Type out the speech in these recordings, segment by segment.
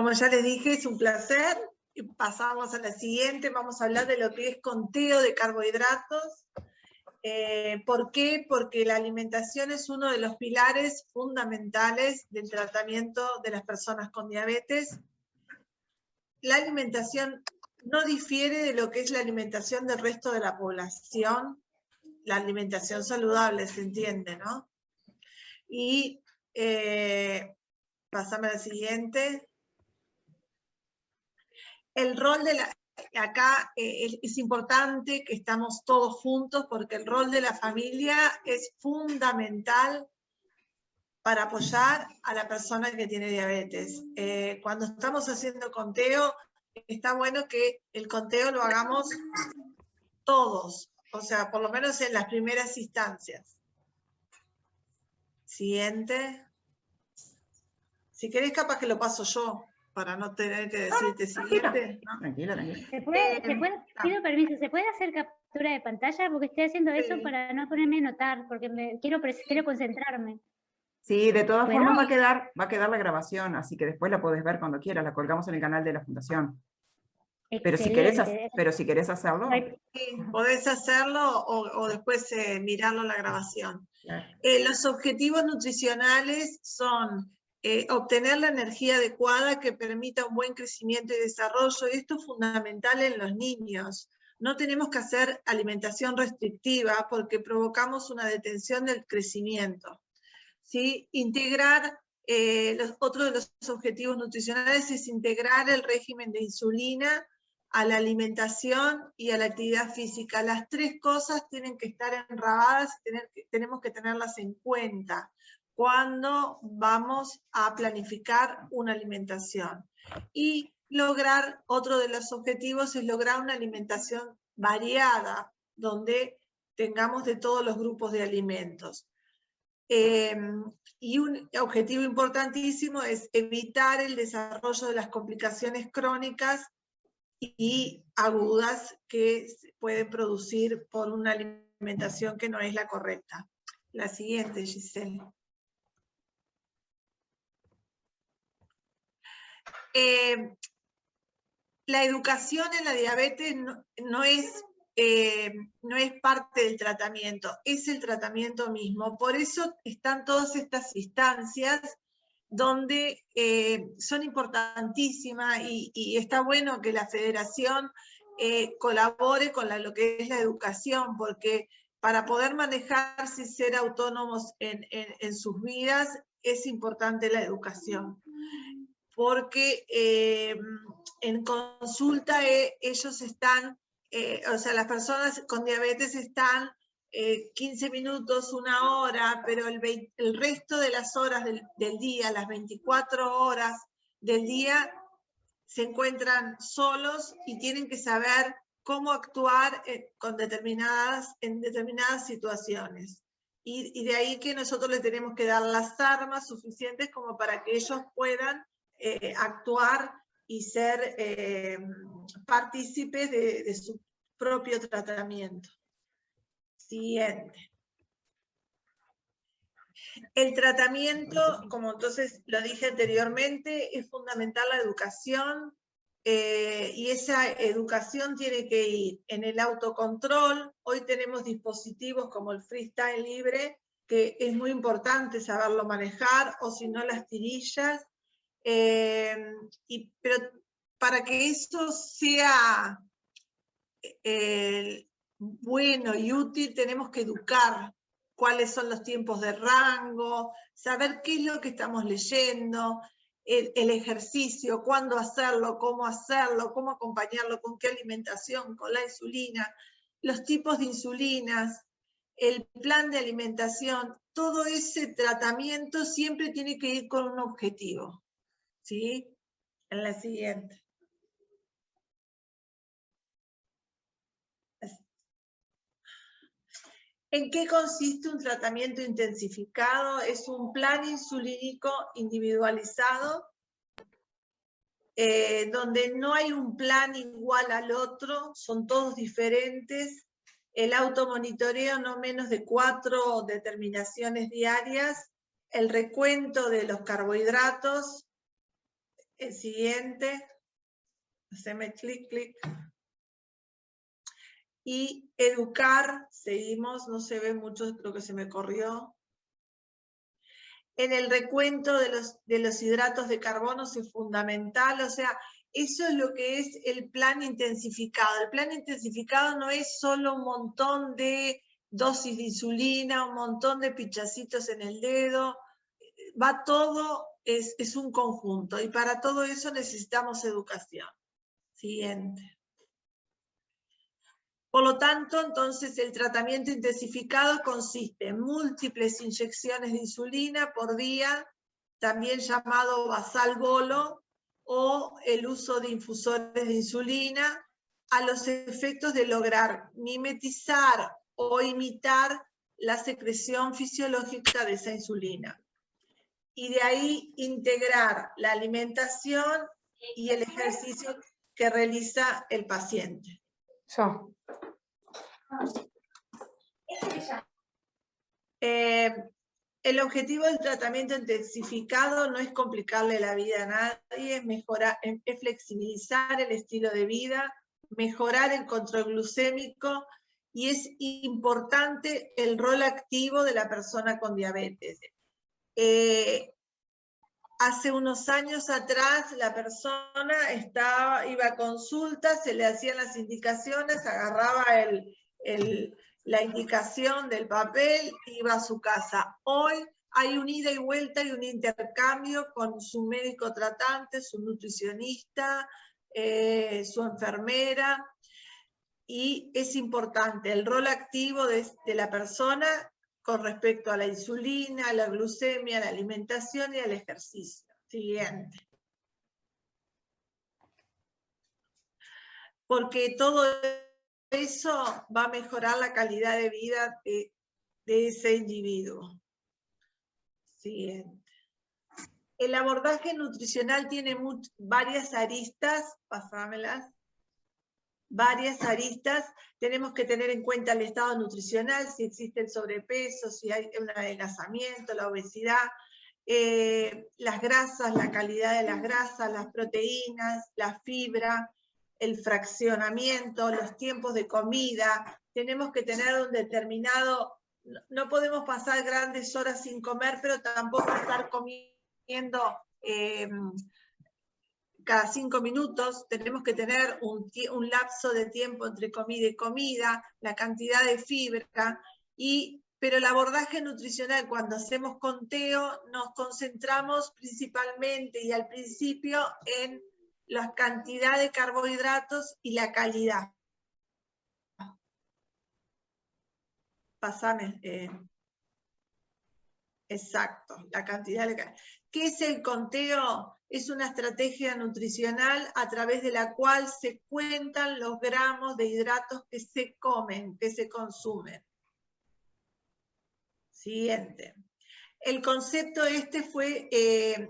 Como ya les dije, es un placer. Pasamos a la siguiente, vamos a hablar de lo que es conteo de carbohidratos. ¿Por qué? Porque la alimentación es uno de los pilares fundamentales del tratamiento de las personas con diabetes. La alimentación no difiere de lo que es la alimentación del resto de la población, la alimentación saludable, se entiende, ¿no? Y pasame a la siguiente. El rol de la... Acá es importante que estamos todos juntos porque el rol de la familia es fundamental para apoyar a la persona que tiene diabetes. Cuando estamos haciendo conteo, está bueno que el conteo lo hagamos todos, o sea, por lo menos en las primeras instancias. Siguiente. Si querés, capaz que lo paso yo, para no tener que decirte siguiente. ¿No? Tranquila. Pido permiso, ¿se puede hacer captura de pantalla? Porque estoy haciendo Sí. eso para no ponerme a notar, porque quiero concentrarme. Sí, de todas ¿Puedo? formas va a quedar la grabación, así que después la podés ver cuando quieras, la colgamos en el canal de la Fundación. Pero si querés hacerlo... Sí, podés hacerlo o después mirarlo en la grabación. Claro. Los objetivos nutricionales son obtener la energía adecuada que permita un buen crecimiento y desarrollo, y esto es fundamental en los niños. No tenemos que hacer alimentación restrictiva porque provocamos una detención del crecimiento. ¿Sí? Integrar, otro de los objetivos nutricionales es integrar el régimen de insulina a la alimentación y a la actividad física. Las tres cosas tienen que estar enrabadas, tenemos que tenerlas en cuenta cuando vamos a planificar una alimentación. Y lograr, otro de los objetivos es lograr una alimentación variada, donde tengamos de todos los grupos de alimentos. Y un objetivo importantísimo es evitar el desarrollo de las complicaciones crónicas y agudas que se pueden producir por una alimentación que no es la correcta. La siguiente, Giselle. La educación en la diabetes no es parte del tratamiento, es el tratamiento mismo. Por eso están todas estas instancias donde son importantísimas y está bueno que la federación colabore con lo que es la educación, porque para poder manejarse y ser autónomos en sus vidas es importante la educación. Porque en consulta ellos están, o sea, las personas con diabetes están 15 minutos, una hora, pero el resto de las horas del día, las 24 horas del día, se encuentran solos y tienen que saber cómo actuar en determinadas situaciones. Y de ahí que nosotros les tenemos que dar las armas suficientes como para que ellos puedan actuar y ser partícipes de su propio tratamiento. Siguiente. El tratamiento, como entonces lo dije anteriormente, es fundamental la educación y esa educación tiene que ir en el autocontrol. Hoy tenemos dispositivos como el freestyle libre, que es muy importante saberlo manejar, o si no las tirillas. Pero para que eso sea bueno y útil, tenemos que educar cuáles son los tiempos de rango, saber qué es lo que estamos leyendo, el ejercicio, cuándo hacerlo, cómo acompañarlo, con qué alimentación, con la insulina, los tipos de insulinas, el plan de alimentación. Todo ese tratamiento siempre tiene que ir con un objetivo. ¿Sí? En la siguiente. ¿En qué consiste un tratamiento intensificado? Es un plan insulínico individualizado, donde no hay un plan igual al otro, son todos diferentes. El automonitoreo no menos de 4 determinaciones diarias, el recuento de los carbohidratos, El siguiente. Haceme clic, clic. Y educar, seguimos, no se ve mucho, creo que se me corrió. En el recuento de los hidratos de carbono es fundamental, o sea, eso es lo que es el plan intensificado. El plan intensificado no es solo un montón de dosis de insulina, un montón de pinchacitos en el dedo, va todo, es un conjunto, y para todo eso necesitamos educación. Siguiente. Por lo tanto, entonces, el tratamiento intensificado consiste en múltiples inyecciones de insulina por día, también llamado basal bolo, o el uso de infusores de insulina, a los efectos de lograr mimetizar o imitar la secreción fisiológica de esa insulina. Y de ahí integrar la alimentación y el ejercicio que realiza el paciente. El objetivo del tratamiento intensificado no es complicarle la vida a nadie, es flexibilizar el estilo de vida, mejorar el control glucémico, y es importante el rol activo de la persona con diabetes. Hace unos años atrás la persona iba a consulta, se le hacían las indicaciones, agarraba la indicación del papel, iba a su casa. Hoy hay un ida y vuelta y un intercambio con su médico tratante, su nutricionista, su enfermera, y es importante el rol activo de la persona con respecto a la insulina, a la glucemia, a la alimentación y al ejercicio. Siguiente. Porque todo eso va a mejorar la calidad de vida de ese individuo. Siguiente. El abordaje nutricional tiene varias aristas, pasámelas. Varias aristas. Tenemos que tener en cuenta el estado nutricional, si existe el sobrepeso, si hay un adelgazamiento, la obesidad, las grasas, la calidad de las grasas, las proteínas, la fibra, el fraccionamiento, los tiempos de comida. Tenemos que tener un determinado, no podemos pasar grandes horas sin comer, pero tampoco estar comiendo cada 5 minutos. Tenemos que tener un lapso de tiempo entre comida y comida, la cantidad de fibra, pero el abordaje nutricional, cuando hacemos conteo, nos concentramos principalmente y al principio en la cantidad de carbohidratos y la calidad. Pásame. Exacto, la cantidad de... ¿Qué es el conteo? Es una estrategia nutricional a través de la cual se cuentan los gramos de hidratos que se comen, que se consumen. Siguiente. El concepto fue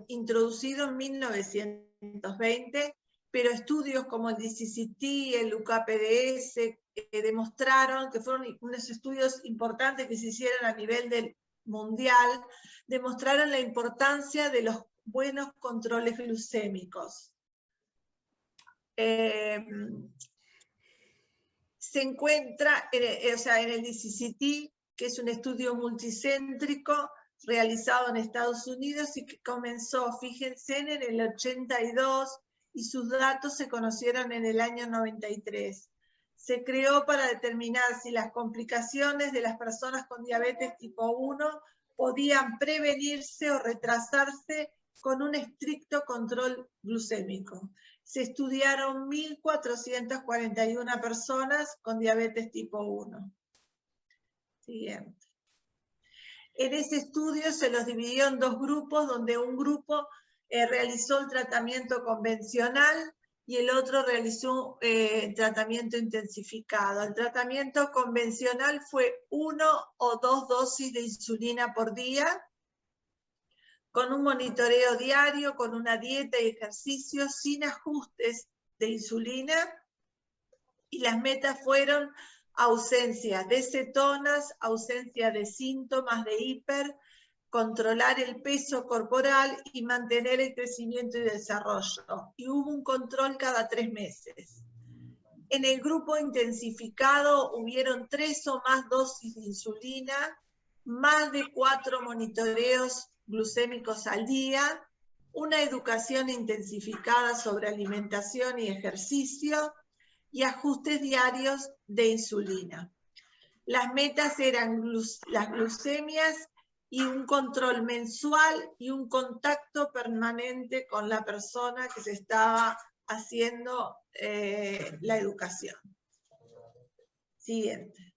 introducido en 1920, pero estudios como el DCCT, el UKPDS, demostraron que fueron unos estudios importantes que se hicieron a nivel mundial, demostraron la importancia de los buenos controles glucémicos. Se encuentra en el DCCT, que es un estudio multicéntrico realizado en Estados Unidos y que comenzó, fíjense, en el 82, y sus datos se conocieron en el año 93. Se creó para determinar si las complicaciones de las personas con diabetes tipo 1 podían prevenirse o retrasarse con un estricto control glucémico. Se estudiaron 1.441 personas con diabetes tipo 1. Siguiente. En ese estudio se los dividió en dos grupos, donde un grupo realizó el tratamiento convencional y el otro realizó tratamiento intensificado. El tratamiento convencional fue 1 o 2 dosis de insulina por día, con un monitoreo diario, con una dieta y ejercicio, sin ajustes de insulina, y las metas fueron ausencia de cetonas, ausencia de síntomas de hiper, controlar el peso corporal y mantener el crecimiento y desarrollo. Y hubo un control cada 3 meses. En el grupo intensificado hubieron 3 o más dosis de insulina, más de 4 monitoreos glucémicos al día, una educación intensificada sobre alimentación y ejercicio y ajustes diarios de insulina. Las metas eran las glucemias y un control mensual y un contacto permanente con la persona que se estaba haciendo la educación. Siguiente.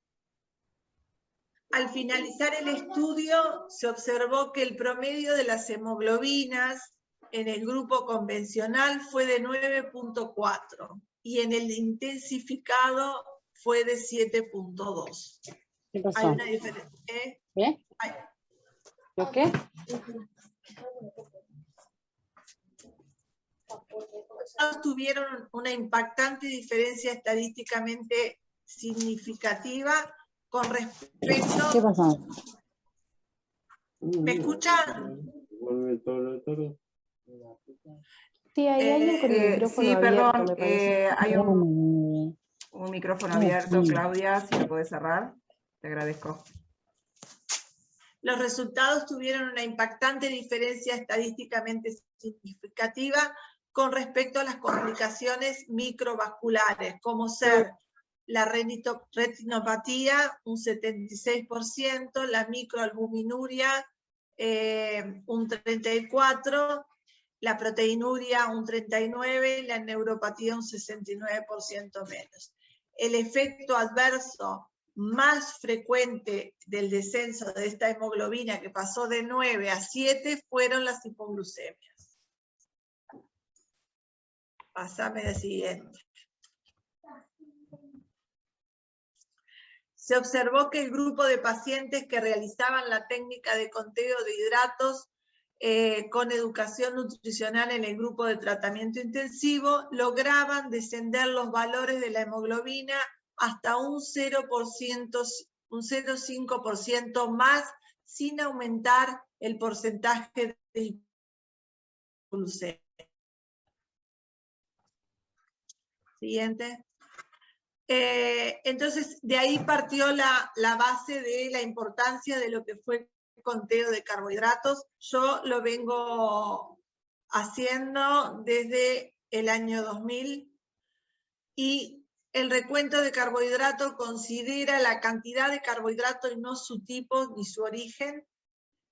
Al finalizar el estudio, se observó que el promedio de las hemoglobinas en el grupo convencional fue de 9.4 y en el intensificado fue de 7.2. ¿Qué pasó? Hay una diferencia. ¿Qué? ¿Yo qué? Tuvieron una impactante diferencia estadísticamente significativa con respecto... ¿Qué pasó? ¿Me escuchan? Sí, hay alguien con el micrófono sí, abierto, perdón, me parece. hay un micrófono abierto, Claudia, si lo puedes cerrar, te agradezco. Los resultados tuvieron una impactante diferencia estadísticamente significativa con respecto a las complicaciones microvasculares, como ser la retinopatía, un 76%, la microalbuminuria, un 34%, la proteinuria, un 39%, y la neuropatía, un 69% menos. El efecto adverso más frecuente del descenso de esta hemoglobina, que pasó de 9 a 7, fueron las hipoglucemias. Pásame al siguiente. Se observó que el grupo de pacientes que realizaban la técnica de conteo de hidratos con educación nutricional en el grupo de tratamiento intensivo lograban descender los valores de la hemoglobina hasta un 0,5% más sin aumentar el porcentaje de hipoglucemia. Siguiente. Entonces, de ahí partió la base de la importancia de lo que fue el conteo de carbohidratos. Yo lo vengo haciendo desde el año 2000 y el recuento de carbohidratos considera la cantidad de carbohidratos y no su tipo ni su origen.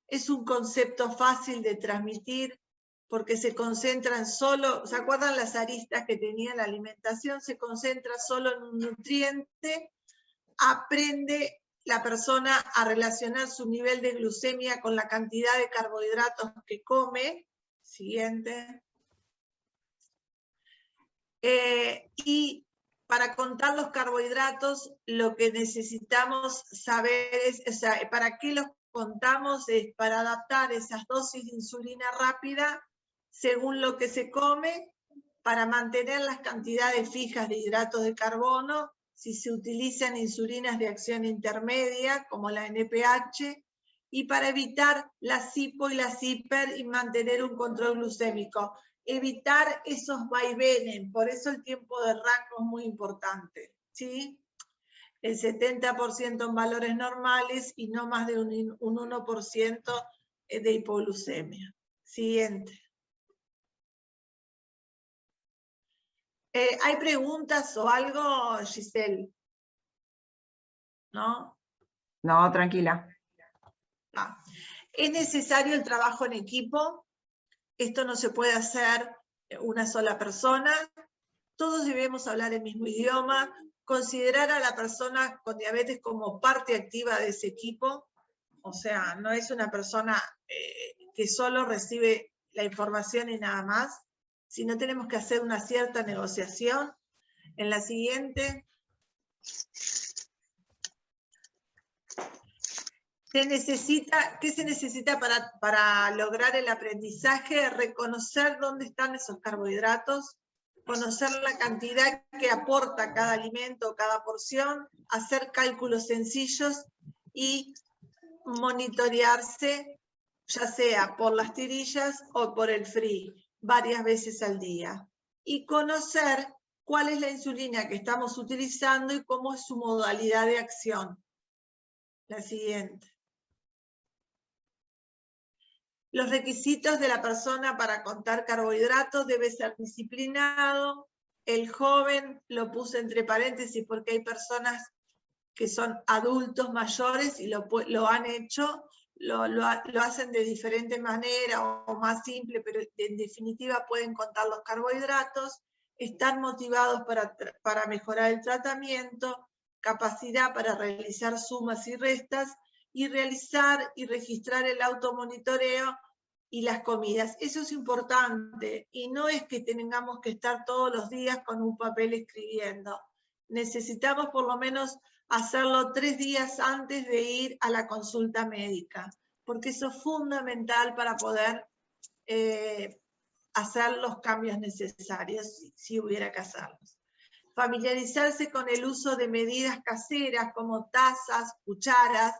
Es un concepto fácil de transmitir porque se concentran solo, ¿se acuerdan las aristas que tenía la alimentación? Se concentra solo en un nutriente, aprende la persona a relacionar su nivel de glucemia con la cantidad de carbohidratos que come. Siguiente. Y para contar los carbohidratos, lo que necesitamos saber es, o sea, ¿para qué los contamos? Es para adaptar esas dosis de insulina rápida según lo que se come, para mantener las cantidades fijas de hidratos de carbono, si se utilizan insulinas de acción intermedia, como la NPH, y para evitar las hipo y las hiper y mantener un control glucémico. Evitar esos vaivenes, por eso el tiempo de rango es muy importante, ¿sí? El 70% en valores normales y no más de un 1% de hipoglucemia. Siguiente. ¿Hay preguntas o algo, Giselle? ¿No? No, tranquila. Ah. ¿Es necesario el trabajo en equipo? Esto no se puede hacer una sola persona. Todos debemos hablar el mismo idioma, considerar a la persona con diabetes como parte activa de ese equipo. O sea, no es una persona que solo recibe la información y nada más, sino tenemos que hacer una cierta negociación. En la siguiente. ¿Qué se necesita para lograr el aprendizaje? Reconocer dónde están esos carbohidratos, conocer la cantidad que aporta cada alimento, cada porción, hacer cálculos sencillos y monitorearse ya sea por las tirillas o por el free, varias veces al día. Y conocer cuál es la insulina que estamos utilizando y cómo es su modalidad de acción. La siguiente. Los requisitos de la persona para contar carbohidratos: debe ser disciplinado. El joven lo puse entre paréntesis porque hay personas que son adultos mayores y lo han hecho, lo hacen de diferente manera o más simple, pero en definitiva pueden contar los carbohidratos. Están motivados para mejorar el tratamiento, capacidad para realizar sumas y restas, y realizar y registrar el automonitoreo y las comidas. Eso es importante, y no es que tengamos que estar todos los días con un papel escribiendo. Necesitamos por lo menos hacerlo 3 días antes de ir a la consulta médica, porque eso es fundamental para poder hacer los cambios necesarios, si hubiera que hacerlos. Familiarizarse con el uso de medidas caseras como tazas, cucharas.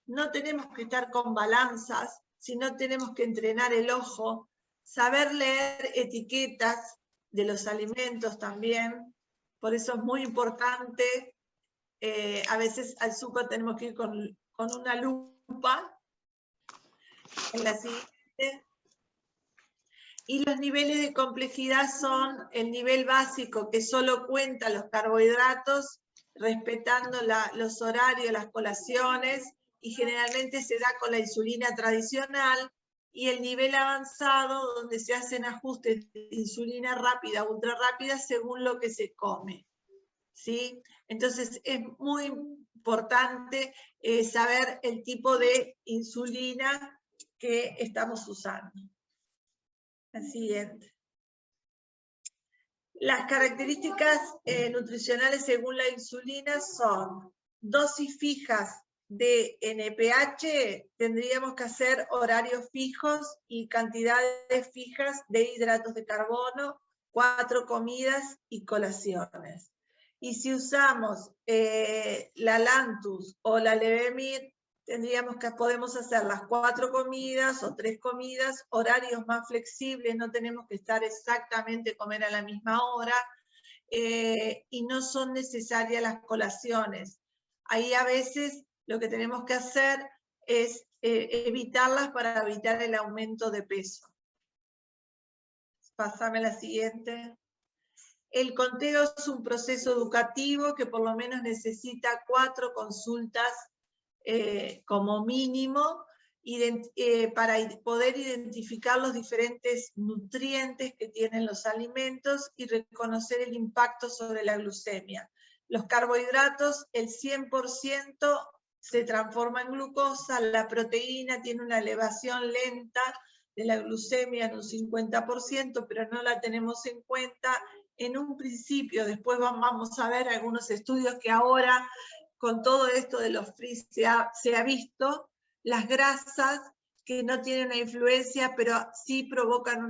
No tenemos que estar con balanzas, sino tenemos que entrenar el ojo, saber leer etiquetas de los alimentos también. Por eso es muy importante, a veces al súper tenemos que ir con una lupa. En la siguiente. Y los niveles de complejidad son el nivel básico, que solo cuenta los carbohidratos, respetando los horarios, las colaciones, y generalmente se da con la insulina tradicional, y el nivel avanzado, donde se hacen ajustes de insulina rápida, ultra rápida, según lo que se come. ¿Sí? Entonces es muy importante saber el tipo de insulina que estamos usando. La siguiente. Las características nutricionales según la insulina son dosis fijas de NPH, tendríamos que hacer horarios fijos y cantidades fijas de hidratos de carbono, 4 comidas y colaciones. Y si usamos la Lantus o la Levemir, podemos hacer las 4 comidas o 3 comidas, horarios más flexibles, no tenemos que estar exactamente comer a la misma hora, y no son necesarias las colaciones. Ahí a veces lo que tenemos que hacer es evitarlas para evitar el aumento de peso. Pásame la siguiente. El conteo es un proceso educativo que por lo menos necesita 4 consultas como mínimo, para poder identificar los diferentes nutrientes que tienen los alimentos y reconocer el impacto sobre la glucemia. Los carbohidratos, el 100% se transforma en glucosa, la proteína tiene una elevación lenta de la glucemia en un 50%, pero no la tenemos en cuenta en un principio. Después vamos a ver algunos estudios que ahora, con todo esto de los free, se ha visto. Las grasas que no tienen una influencia, pero sí provocan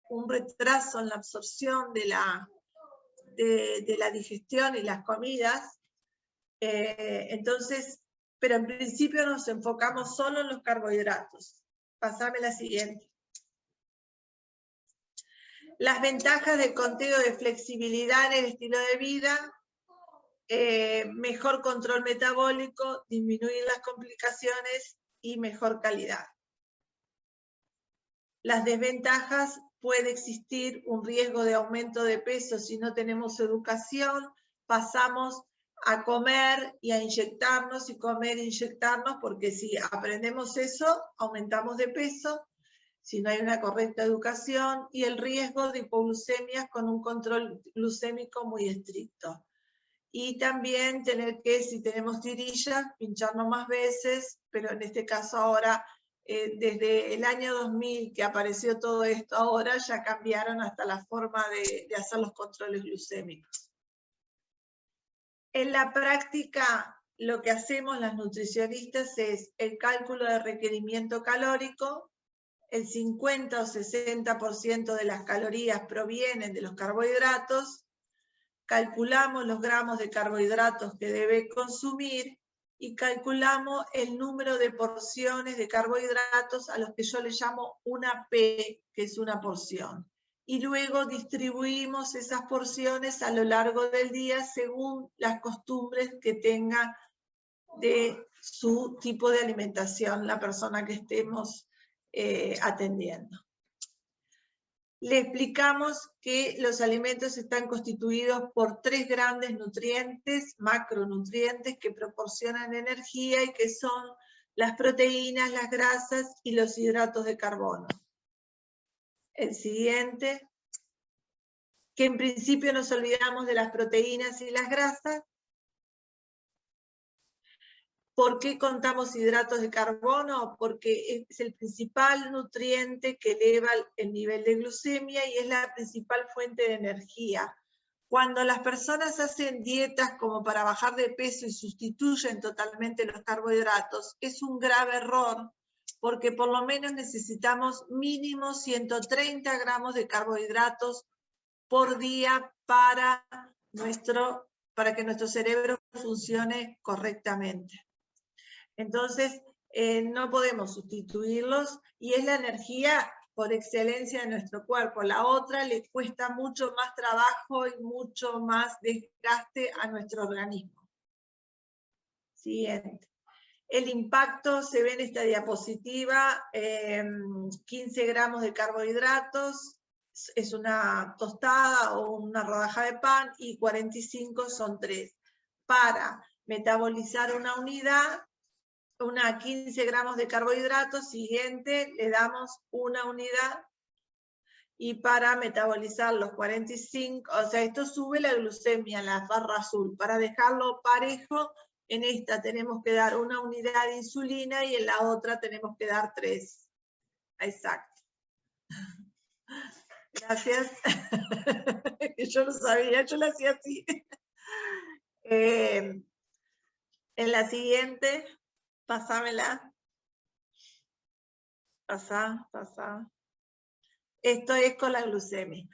un retraso en la absorción de la digestión y las comidas. Entonces, pero en principio nos enfocamos solo en los carbohidratos. Pasame la siguiente. Las ventajas del conteo de flexibilidad en el estilo de vida: mejor control metabólico, disminuir las complicaciones y mejor calidad. Las desventajas: puede existir un riesgo de aumento de peso si no tenemos educación, pasamos a comer y a inyectarnos, y comer e inyectarnos, porque si aprendemos eso, aumentamos de peso, si no hay una correcta educación, y el riesgo de hipoglucemias con un control glucémico muy estricto. Y también tener que, si tenemos tirillas, pincharnos más veces, pero en este caso ahora, desde el año 2000 que apareció todo esto, ahora ya cambiaron hasta la forma de hacer los controles glucémicos. En la práctica, lo que hacemos las nutricionistas es el cálculo de requerimiento calórico. El 50 o 60% de las calorías provienen de los carbohidratos. Calculamos los gramos de carbohidratos que debe consumir y calculamos el número de porciones de carbohidratos a los que yo le llamo una P, que es una porción. Y luego distribuimos esas porciones a lo largo del día según las costumbres que tenga de su tipo de alimentación la persona que estemos atendiendo. Le explicamos que los alimentos están constituidos por 3 grandes nutrientes, macronutrientes, que proporcionan energía y que son las proteínas, las grasas y los hidratos de carbono. El siguiente, que en principio nos olvidamos de las proteínas y las grasas. ¿Por qué contamos hidratos de carbono? Porque es el principal nutriente que eleva el nivel de glucemia y es la principal fuente de energía. Cuando las personas hacen dietas como para bajar de peso y sustituyen totalmente los carbohidratos, es un grave error, porque por lo menos necesitamos mínimo 130 gramos de carbohidratos por día para que nuestro cerebro funcione correctamente. Entonces, no podemos sustituirlos y es la energía por excelencia de nuestro cuerpo. La otra le cuesta mucho más trabajo y mucho más desgaste a nuestro organismo. Siguiente. El impacto se ve en esta diapositiva, 15 gramos de carbohidratos, es una tostada o una rodaja de pan, y 45 son 3. Para metabolizar una unidad, 15 gramos de carbohidratos, siguiente, le damos una unidad, y para metabolizar los 45, o sea, esto sube la glucemia, la barra azul. Para dejarlo parejo, en esta tenemos que dar una unidad de insulina y en la otra tenemos que dar 3. Exacto. Gracias. Yo lo sabía, yo lo hacía así. En la siguiente, pasámela. Pasá. Esto es con la glucemia.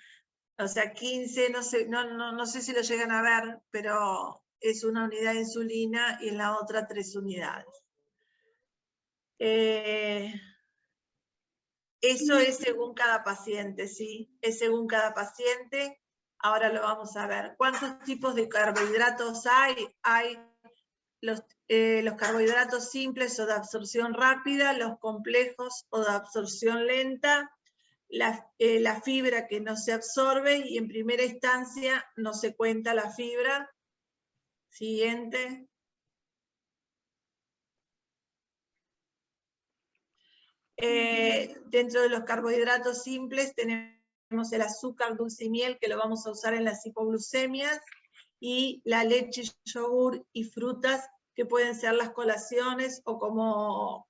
O sea, 15, no sé si lo llegan a ver, pero es una unidad de insulina y en la otra 3 unidades. Eso es según cada paciente, ¿sí? Es según cada paciente. Ahora lo vamos a ver. ¿Cuántos tipos de carbohidratos hay? Hay los carbohidratos simples o de absorción rápida, los complejos o de absorción lenta, la fibra que no se absorbe y en primera instancia no se cuenta la fibra. Siguiente. Dentro de los carbohidratos simples tenemos el azúcar, dulce y miel, que lo vamos a usar en las hipoglucemias, y la leche, yogur y frutas, que pueden ser las colaciones o como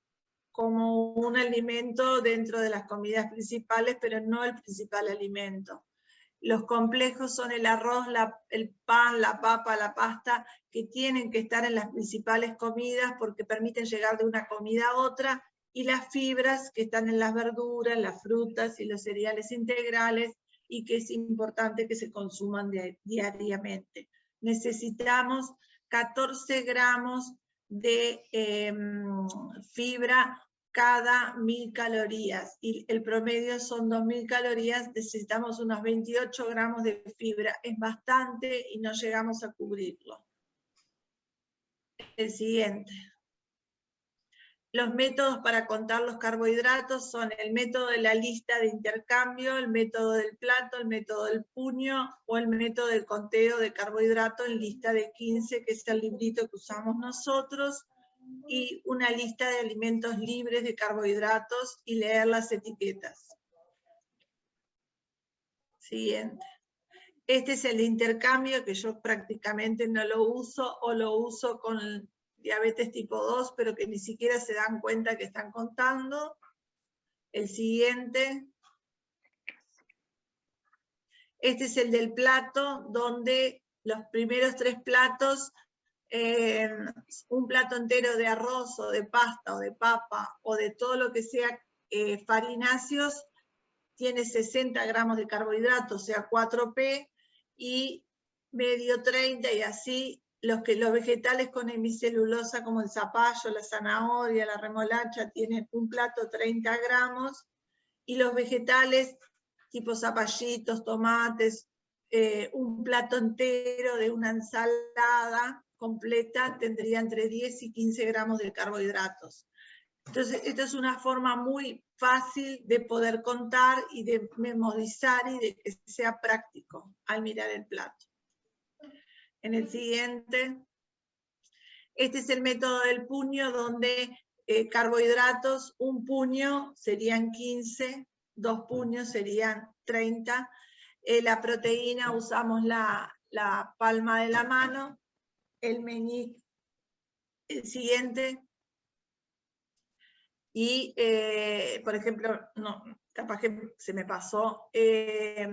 un alimento dentro de las comidas principales, pero no el principal alimento. Los complejos son el arroz, el pan, la papa, la pasta, que tienen que estar en las principales comidas porque permiten llegar de una comida a otra, y las fibras que están en las verduras, las frutas y los cereales integrales, y que es importante que se consuman diariamente. Necesitamos 14 gramos de fibra cada 1000 calorías, y el promedio son 2000 calorías, necesitamos unos 28 gramos de fibra, es bastante y no llegamos a cubrirlo. El siguiente. Los métodos para contar los carbohidratos son el método de la lista de intercambio, el método del plato, el método del puño o el método del conteo de carbohidratos en lista de 15, que es el librito que usamos nosotros, y una lista de alimentos libres de carbohidratos y leer las etiquetas. Siguiente. Este es el de intercambio, que yo prácticamente no lo uso, o lo uso con diabetes tipo 2, pero que ni siquiera se dan cuenta que están contando. El siguiente. Este es el del plato, donde los primeros 3 platos, un plato entero de arroz o de pasta o de papa o de todo lo que sea farináceos, tiene 60 gramos de carbohidratos, o sea 4P, y medio 30 y así los vegetales con hemicelulosa como el zapallo, la zanahoria, la remolacha tienen un plato 30 gramos, y los vegetales tipo zapallitos, tomates, un plato entero de una ensalada completa tendría entre 10 y 15 gramos de carbohidratos. Entonces, esta es una forma muy fácil de poder contar y de memorizar y de que sea práctico al mirar el plato. En el siguiente, este es el método del puño, donde carbohidratos, un puño serían 15, 2 puños serían 30. La proteína usamos la palma de la mano, el meñique, el siguiente. Y, por ejemplo, no, capaz que se me pasó, de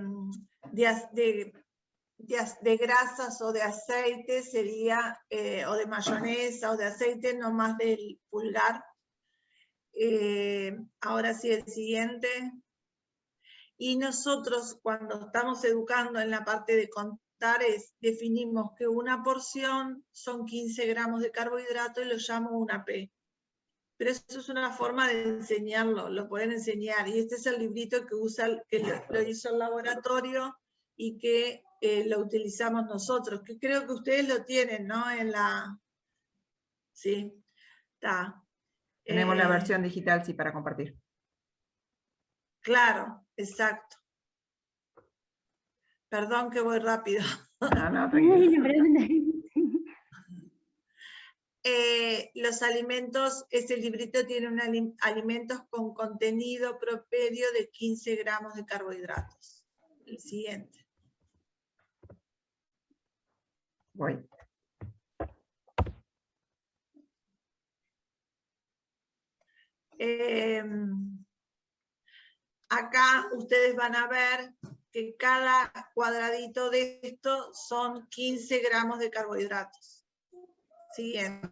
grasas o de aceite sería, o de mayonesa o de aceite, no más del pulgar. Ahora sí, el siguiente. Y nosotros, cuando estamos educando en la parte de contar, definimos que una porción son 15 gramos de carbohidrato y lo llamo una P. Pero eso es una forma de enseñarlo, lo pueden enseñar. Y este es el librito que lo hizo el laboratorio y que lo utilizamos nosotros, que creo que ustedes lo tienen, ¿no? Sí, está. Tenemos la versión digital, sí, para compartir. Claro, exacto. Perdón que voy rápido. No, tranquilo. Los alimentos, este librito tiene alimentos con contenido promedio de 15 gramos de carbohidratos. El siguiente. Voy. Acá ustedes van a ver que cada cuadradito de esto son 15 gramos de carbohidratos. Siguiente.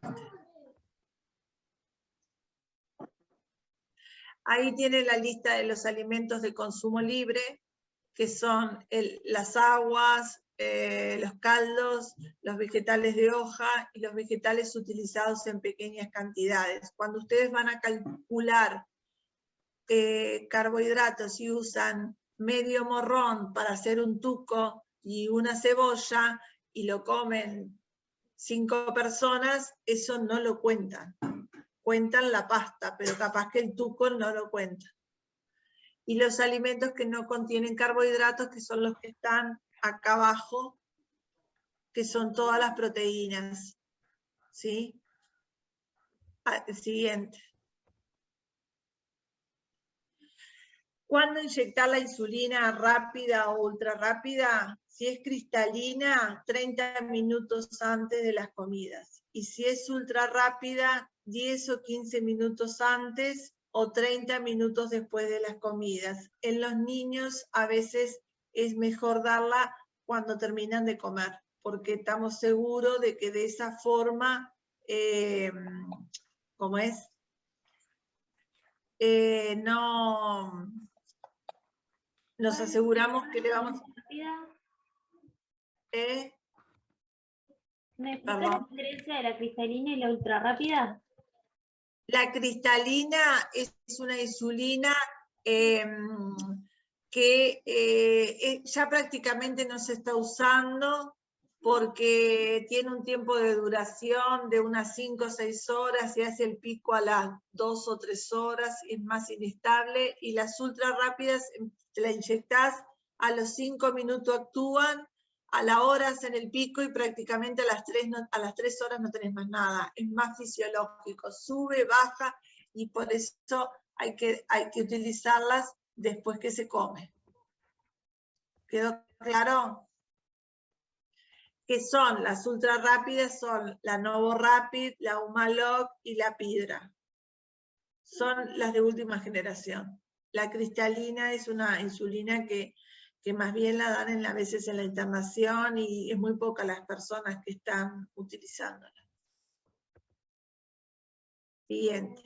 Ahí tiene la lista de los alimentos de consumo libre, que son las aguas, los caldos, los vegetales de hoja y los vegetales utilizados en pequeñas cantidades. Cuando ustedes van a calcular carbohidratos y usan medio morrón para hacer un tuco y una cebolla y lo comen 5 personas, eso no lo cuentan. Cuentan la pasta, pero capaz que el tuco no lo cuentan. Y los alimentos que no contienen carbohidratos, que son los que están acá abajo, que son todas las proteínas. ¿Sí? El siguiente. ¿Cuándo inyectar la insulina rápida o ultra rápida? Si es cristalina, 30 minutos antes de las comidas. Y si es ultra rápida, 10 o 15 minutos antes o 30 minutos después de las comidas. En los niños a veces es mejor darla cuando terminan de comer, porque estamos seguros de que de esa forma, ¿cómo es? Nos aseguramos que le vamos... ¿Me explicas la diferencia de la cristalina y la ultra rápida? La cristalina es una insulina que ya prácticamente no se está usando porque tiene un tiempo de duración de unas 5 o 6 horas y hace el pico a las 2 o 3 horas, es más inestable, y las ultra rápidas la inyectás, a los 5 minutos actúan, a la hora hacen el pico y prácticamente a las 3 horas no tenés más nada. Es más fisiológico, sube, baja, y por eso hay que utilizarlas después que se come. ¿Quedó claro? Que son las ultra rápidas, son la Novo Rapid, la Humalog y la Pidra. Son las de última generación. La cristalina es una insulina que más bien la dan a veces en la internación y es muy pocas las personas que están utilizándola. Siguiente.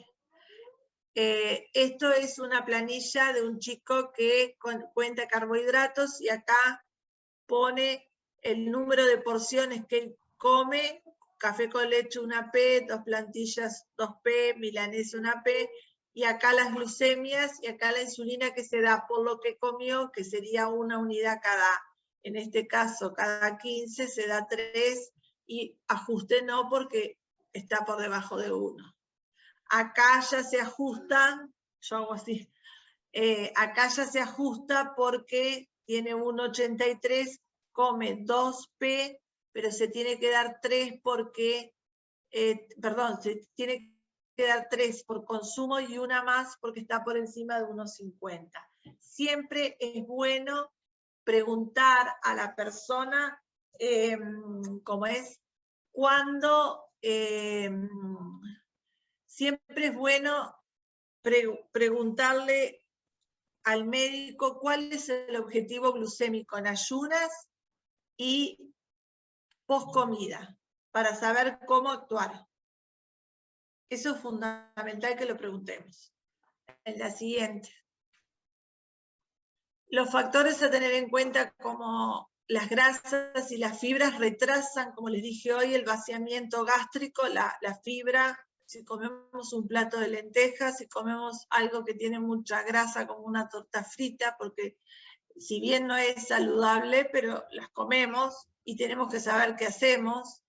Esto es una planilla de un chico que cuenta carbohidratos y acá pone el número de porciones que él come café con leche 1P, 2 plantillas 2P, milanesa 1P, y acá las glucemias y acá la insulina que se da por lo que comió, que sería una unidad en este caso cada 15, se da 3, y ajuste no porque está por debajo de 1. Acá ya se ajustan, yo hago así, acá ya se ajusta porque tiene 1,83, come 2P, pero se tiene que dar 3 porque, perdón, se tiene que dar 3 por consumo y una más porque está por encima de 1,50. Siempre es bueno preguntar a la persona, ¿cómo es? Cuando, siempre es bueno preguntarle al médico cuál es el objetivo glucémico en ayunas y post comida, para saber cómo actuar. Eso es fundamental que lo preguntemos. En la siguiente. Los factores a tener en cuenta como las grasas y las fibras retrasan, como les dije hoy, el vaciamiento gástrico, la fibra. Si comemos un plato de lentejas, si comemos algo que tiene mucha grasa como una torta frita, porque si bien no es saludable, pero las comemos y tenemos que saber qué hacemos.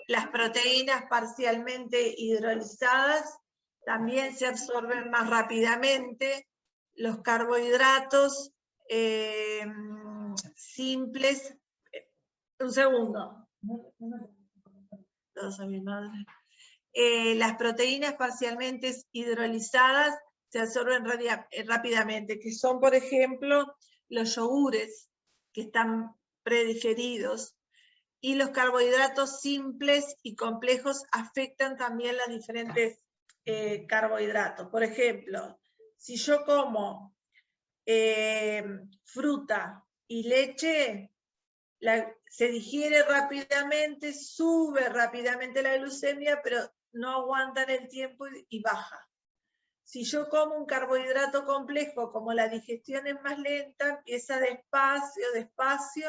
Las proteínas parcialmente hidrolizadas también se absorben más rápidamente. Los carbohidratos simples. Un segundo. Todos a mi madre. Las proteínas parcialmente hidrolizadas se absorben rápidamente, que son, por ejemplo, los yogures, que están predigeridos, y los carbohidratos simples y complejos afectan también los diferentes carbohidratos. Por ejemplo, si yo como fruta y leche, se digiere rápidamente, sube rápidamente la glucemia, pero no aguantan el tiempo y baja. Si yo como un carbohidrato complejo, como la digestión es más lenta, empieza despacio,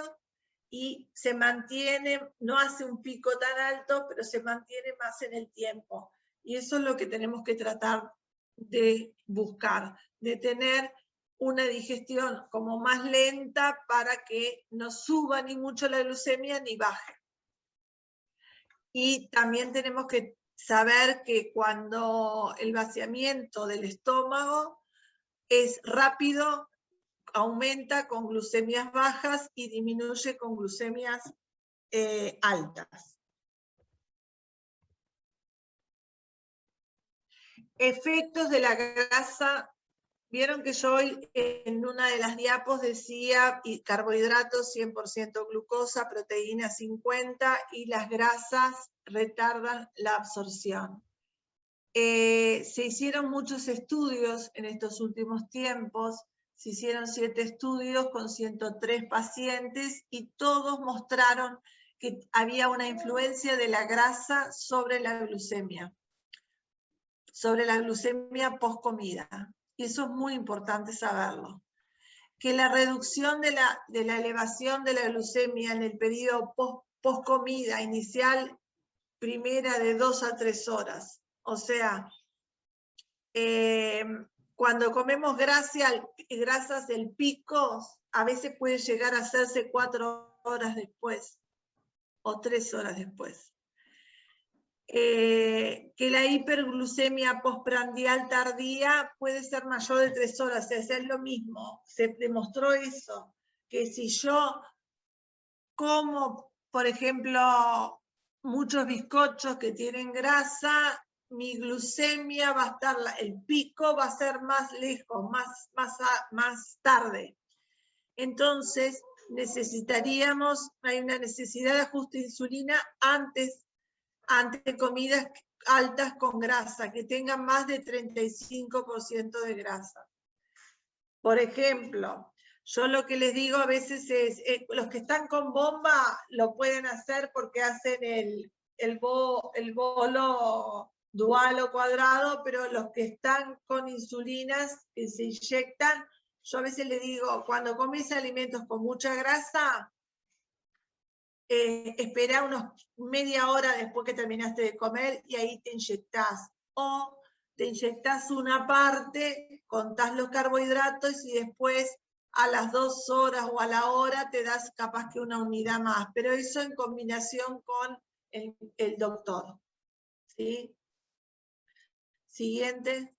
y se mantiene, no hace un pico tan alto, pero se mantiene más en el tiempo. Y eso es lo que tenemos que tratar de buscar, de tener una digestión como más lenta para que no suba ni mucho la glucemia ni baje. Y también tenemos que saber que cuando el vaciamiento del estómago es rápido, aumenta con glucemias bajas y disminuye con glucemias altas. Efectos de la grasa. Vieron que yo hoy en una de las diapos decía carbohidratos 100% glucosa, proteína 50, y las grasas retardan la absorción. Se hicieron muchos estudios en estos últimos tiempos. Se hicieron 7 estudios con 103 pacientes y todos mostraron que había una influencia de la grasa sobre la glucemia post comida. Y eso es muy importante saberlo. Que la reducción de la elevación de la glucemia en el periodo post comida inicial, primera de 2 a 3 horas. O sea, cuando comemos grasas del pico, a veces puede llegar a hacerse 4 horas después o 3 horas después. Que la hiperglucemia postprandial tardía puede ser mayor de 3 horas, o sea, es lo mismo, se demostró eso, que si yo como, por ejemplo, muchos bizcochos que tienen grasa, mi glucemia va a estar, el pico va a ser más lejos, más tarde. Entonces, hay una necesidad de ajuste de insulina antes de comidas altas con grasa, que tengan más de 35% de grasa. Por ejemplo, yo lo que les digo a veces es, los que están con bomba lo pueden hacer porque hacen el bolo dual o cuadrado, pero los que están con insulinas que se inyectan, yo a veces les digo, cuando comes alimentos con mucha grasa, espera unos media hora después que terminaste de comer y ahí te inyectás. O te inyectás una parte, contás los carbohidratos y después a las 2 horas o a la hora te das capaz que una unidad más, pero eso en combinación con el doctor. ¿Sí? Siguiente.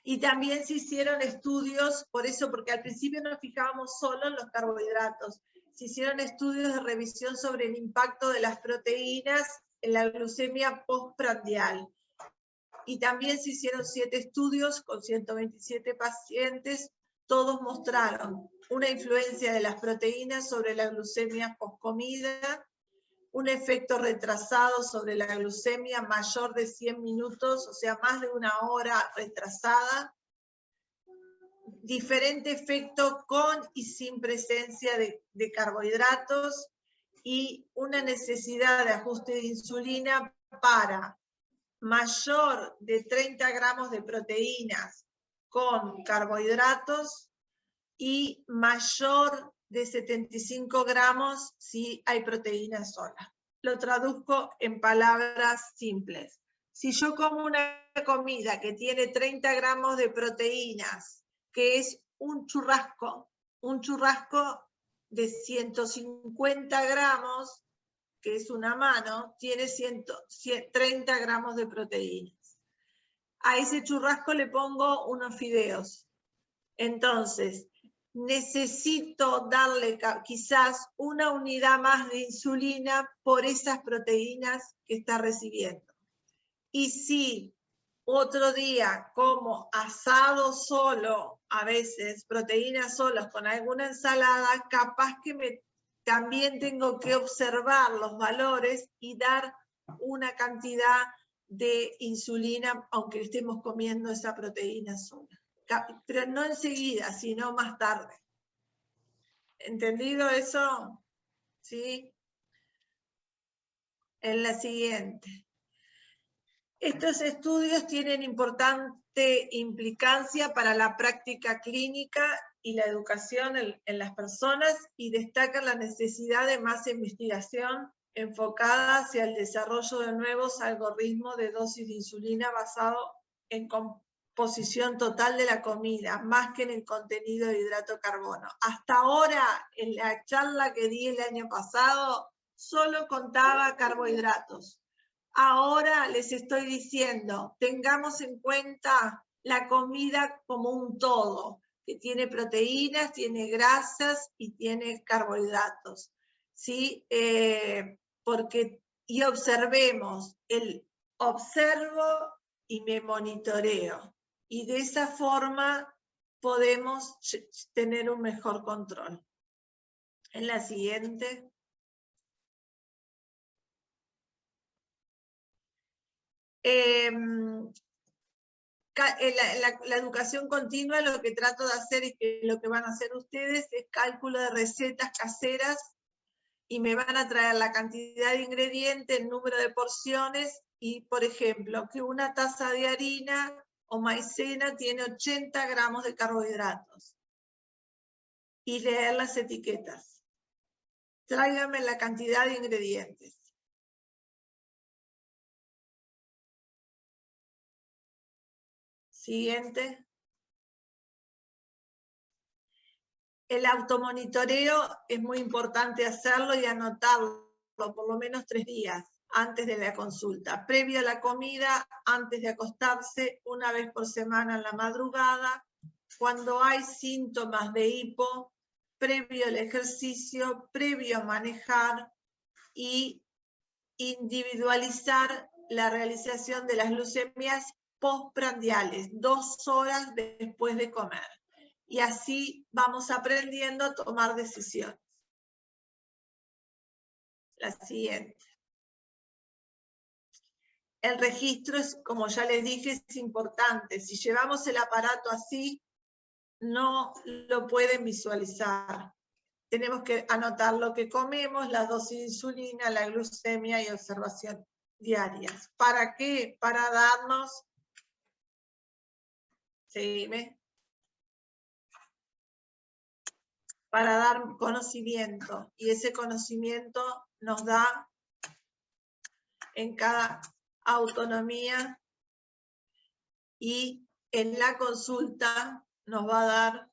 Y también se hicieron estudios, por eso, porque al principio nos fijábamos solo en los carbohidratos. Se hicieron estudios de revisión sobre el impacto de las proteínas en la glucemia postprandial. Y también se hicieron 7 estudios con 127 pacientes. Todos mostraron una influencia de las proteínas sobre la glucemia postcomida, un efecto retrasado sobre la glucemia mayor de 100 minutos, o sea, más de una hora retrasada, diferente efecto con y sin presencia de carbohidratos y una necesidad de ajuste de insulina para mayor de 30 gramos de proteínas con carbohidratos y mayor de 75 gramos si hay proteína sola. Lo traduzco en palabras simples. Si yo como una comida que tiene 30 gramos de proteínas, que es un churrasco de 150 gramos, que es una mano, tiene 30 gramos de proteínas. A ese churrasco le pongo unos fideos. Entonces, necesito darle quizás una unidad más de insulina por esas proteínas que está recibiendo. Y si otro día como asado solo, a veces proteínas solas con alguna ensalada, capaz que también tengo que observar los valores y dar una cantidad de insulina, aunque estemos comiendo esa proteína sola. Pero no enseguida, sino más tarde. ¿Entendido eso? ¿Sí? En la siguiente. Estos estudios tienen importante implicancia para la práctica clínica y la educación en las personas y destacan la necesidad de más investigación enfocada hacia el desarrollo de nuevos algoritmos de dosis de insulina basado en composición total de la comida, más que en el contenido de hidrato de carbono. Hasta ahora, en la charla que di el año pasado, solo contaba carbohidratos. Ahora les estoy diciendo, tengamos en cuenta la comida como un todo, que tiene proteínas, tiene grasas y tiene carbohidratos. ¿Sí? Y observemos, observo y me monitoreo. Y de esa forma podemos tener un mejor control. En la siguiente. La educación continua, lo que trato de hacer y que lo que van a hacer ustedes es cálculo de recetas caseras y me van a traer la cantidad de ingredientes, el número de porciones y, por ejemplo, que una taza de harina o maicena tiene 80 gramos de carbohidratos y leer las etiquetas. Tráigame la cantidad de ingredientes. Siguiente. El automonitoreo es muy importante hacerlo y anotarlo por lo menos 3 días antes de la consulta, previo a la comida, antes de acostarse, una vez por semana en la madrugada, cuando hay síntomas de hipo, previo al ejercicio, previo a manejar y individualizar la realización de las glucemias postprandiales, 2 horas después de comer. Y así vamos aprendiendo a tomar decisiones. La siguiente. El registro, como ya les dije, es importante. Si llevamos el aparato así, no lo pueden visualizar. Tenemos que anotar lo que comemos, la dosis de insulina, la glucemia y observación diarias. ¿Para qué? Para darnos... Seguime. para dar conocimiento, y ese conocimiento nos da en cada autonomía, y en la consulta nos va a dar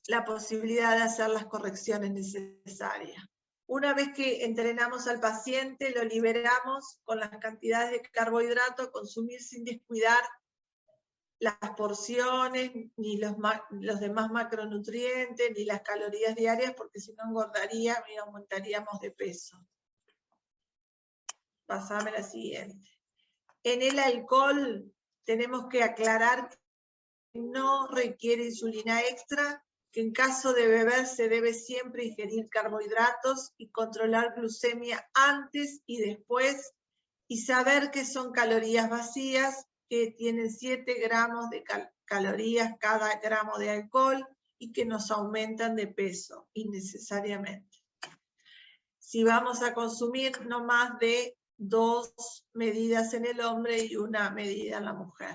la posibilidad de hacer las correcciones necesarias. Una vez que entrenamos al paciente, lo liberamos con las cantidades de carbohidratos a consumir sin descuidar las porciones, ni los demás macronutrientes, ni las calorías diarias, porque si no engordaría y aumentaríamos de peso. Pasame la siguiente. En el alcohol tenemos que aclarar que no requiere insulina extra, que en caso de beber se debe siempre ingerir carbohidratos y controlar glucemia antes y después, y saber que son calorías vacías, que tienen 7 gramos de calorías cada gramo de alcohol y que nos aumentan de peso innecesariamente. Si vamos a consumir no más de 2 medidas en el hombre y 1 medida en la mujer.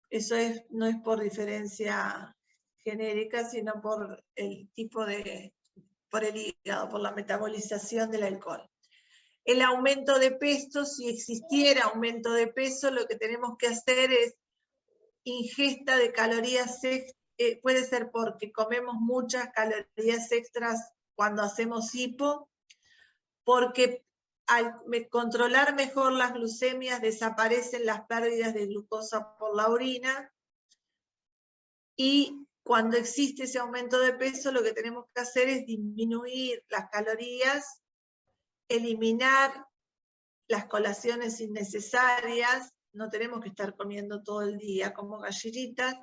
Eso no es por diferencia genérica, sino por el tipo por el hígado, por la metabolización del alcohol. El aumento de peso, si existiera aumento de peso, lo que tenemos que hacer es ingesta de calorías, puede ser porque comemos muchas calorías extras cuando hacemos hipo, porque al controlar mejor las glucemias desaparecen las pérdidas de glucosa por la orina, y cuando existe ese aumento de peso lo que tenemos que hacer es disminuir las calorías, eliminar las colaciones innecesarias, no tenemos que estar comiendo todo el día como gallinitas,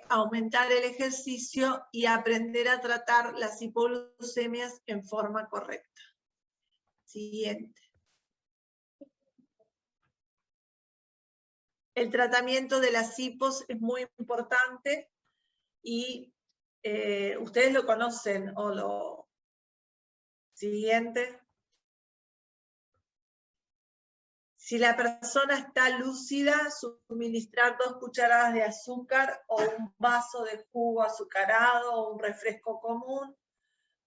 aumentar el ejercicio y aprender a tratar las hipoglucemias en forma correcta. Siguiente. El tratamiento de las hipos es muy importante y ustedes lo conocen o lo... Siguiente. Si la persona está lúcida, suministrar 2 cucharadas de azúcar o un vaso de jugo azucarado o un refresco común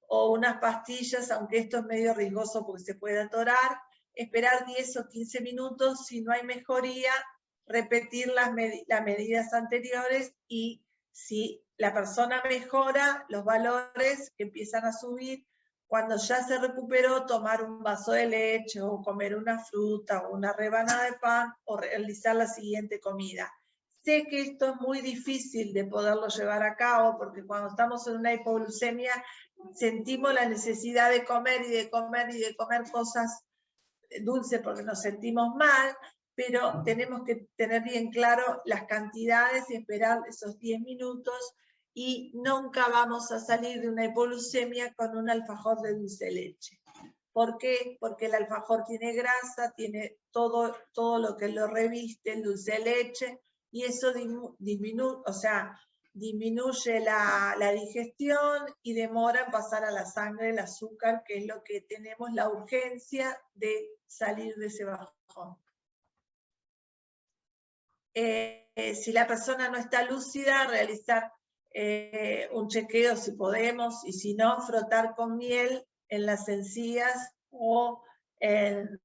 o unas pastillas, aunque esto es medio riesgoso porque se puede atorar, esperar 10 o 15 minutos, si no hay mejoría, repetir las medidas anteriores, y si la persona mejora, los valores que empiezan a subir, cuando ya se recuperó, tomar un vaso de leche o comer una fruta o una rebanada de pan o realizar la siguiente comida. Sé que esto es muy difícil de poderlo llevar a cabo porque cuando estamos en una hipoglucemia sentimos la necesidad de comer y de comer y de comer cosas dulces porque nos sentimos mal, pero tenemos que tener bien claro las cantidades y esperar esos 10 minutos, y nunca vamos a salir de una hipoglucemia con un alfajor de dulce de leche. ¿Por qué? Porque el alfajor tiene grasa, tiene todo lo que lo reviste, el dulce de leche, y eso disminuye la digestión y demora en pasar a la sangre el azúcar, que es lo que tenemos la urgencia de salir de ese bajón. Si la persona no está lúcida, realizar un chequeo si podemos, y si no, frotar con miel en las encías o en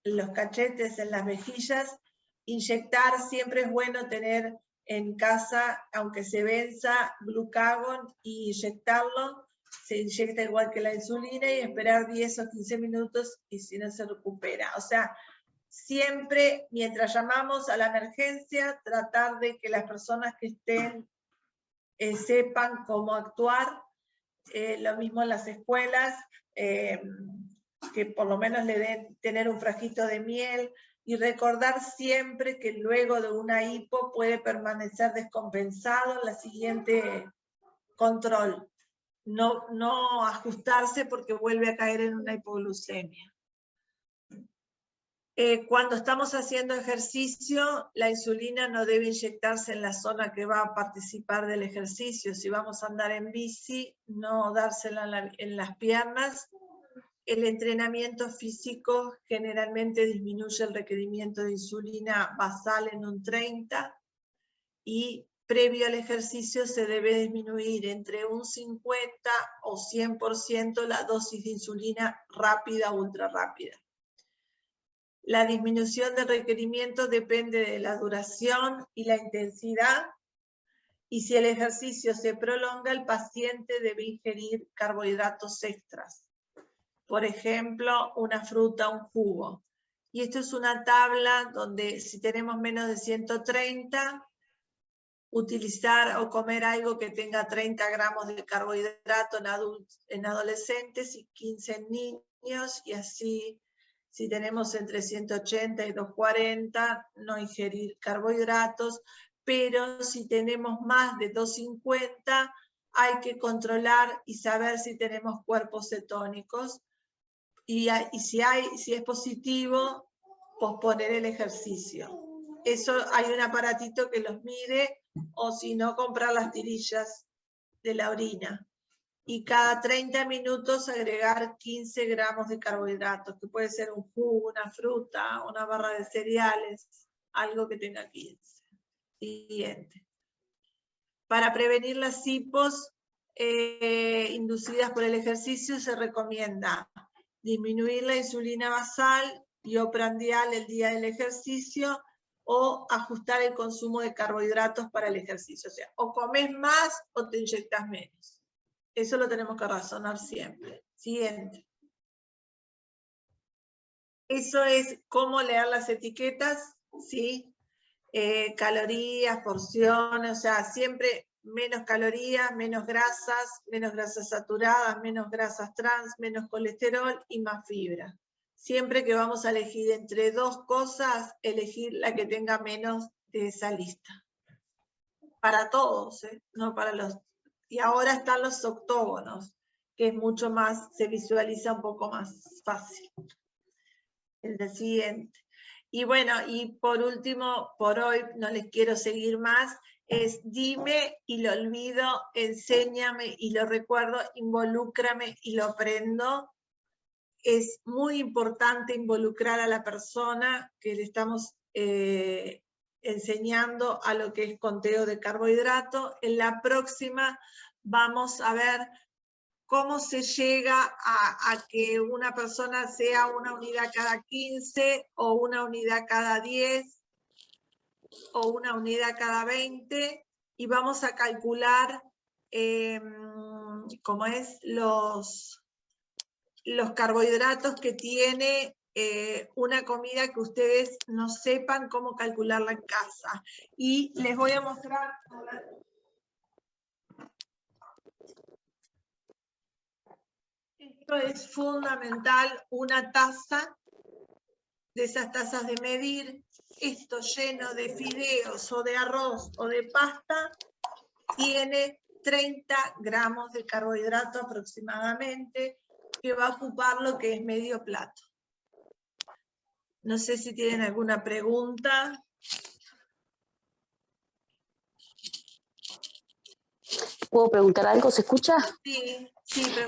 los cachetes, en las mejillas. Inyectar, siempre es bueno tener en casa, aunque se venza, glucagon y inyectarlo. Se inyecta igual que la insulina y esperar 10 o 15 minutos y si no se recupera. O sea, siempre mientras llamamos a la emergencia, tratar de que las personas que estén sepan cómo actuar. Lo mismo en las escuelas, que por lo menos le den tener un frasquito de miel, y recordar siempre que luego de una hipo puede permanecer descompensado en la siguiente control. No ajustarse porque vuelve a caer en una hipoglucemia. Cuando estamos haciendo ejercicio, la insulina no debe inyectarse en la zona que va a participar del ejercicio. Si vamos a andar en bici, no dársela en las piernas. El entrenamiento físico generalmente disminuye el requerimiento de insulina basal en un 30%. y previo al ejercicio se debe disminuir entre un 50 o 100% la dosis de insulina rápida o ultra rápida. La disminución del requerimiento depende de la duración y la intensidad, y si el ejercicio se prolonga, el paciente debe ingerir carbohidratos extras. Por ejemplo, una fruta, un jugo. Y esto es una tabla donde si tenemos menos de 130, utilizar o comer algo que tenga 30 gramos de carbohidrato en adolescentes y 15 en niños, y así si tenemos entre 180 y 240, no ingerir carbohidratos, pero si tenemos más de 250, hay que controlar y saber si tenemos cuerpos cetónicos, y si es positivo, posponer el ejercicio. Eso hay un aparatito que los mide, o si no, comprar las tirillas de la orina. Y cada 30 minutos agregar 15 gramos de carbohidratos, que puede ser un jugo, una fruta, una barra de cereales, algo que tenga 15. Siguiente. Para prevenir las hipos inducidas por el ejercicio, se recomienda disminuir la insulina basal y o prandial el día del ejercicio, o ajustar el consumo de carbohidratos para el ejercicio. O sea, o comes más o te inyectas menos. Eso lo tenemos que razonar siempre. Siguiente. Eso es cómo leer las etiquetas, ¿sí? Calorías, porciones, o sea, siempre menos calorías, menos grasas saturadas, menos grasas trans, menos colesterol y más fibra. Siempre que vamos a elegir entre dos cosas, elegir la que tenga menos de esa lista. Para todos, no para los... Y ahora están los octógonos, que es mucho más, se visualiza un poco más fácil. El del siguiente. Y bueno, y por último, por hoy no les quiero seguir más, es dime y lo olvido, enséñame y lo recuerdo, involúcrame y lo aprendo. Es muy importante involucrar a la persona que le estamos enseñando a lo que es conteo de carbohidratos. En la próxima vamos a ver cómo se llega a que una persona sea una unidad cada 15, o una unidad cada 10, o una unidad cada 20, y vamos a calcular cómo es los carbohidratos que tiene una comida que ustedes no sepan cómo calcularla en casa. Y les voy a mostrar... Esto es fundamental, una taza, de esas tazas de medir, esto lleno de fideos o de arroz o de pasta, tiene 30 gramos de carbohidrato aproximadamente, que va a ocupar lo que es medio plato. No sé si tienen alguna pregunta. ¿Puedo preguntar algo? ¿Se escucha? Sí,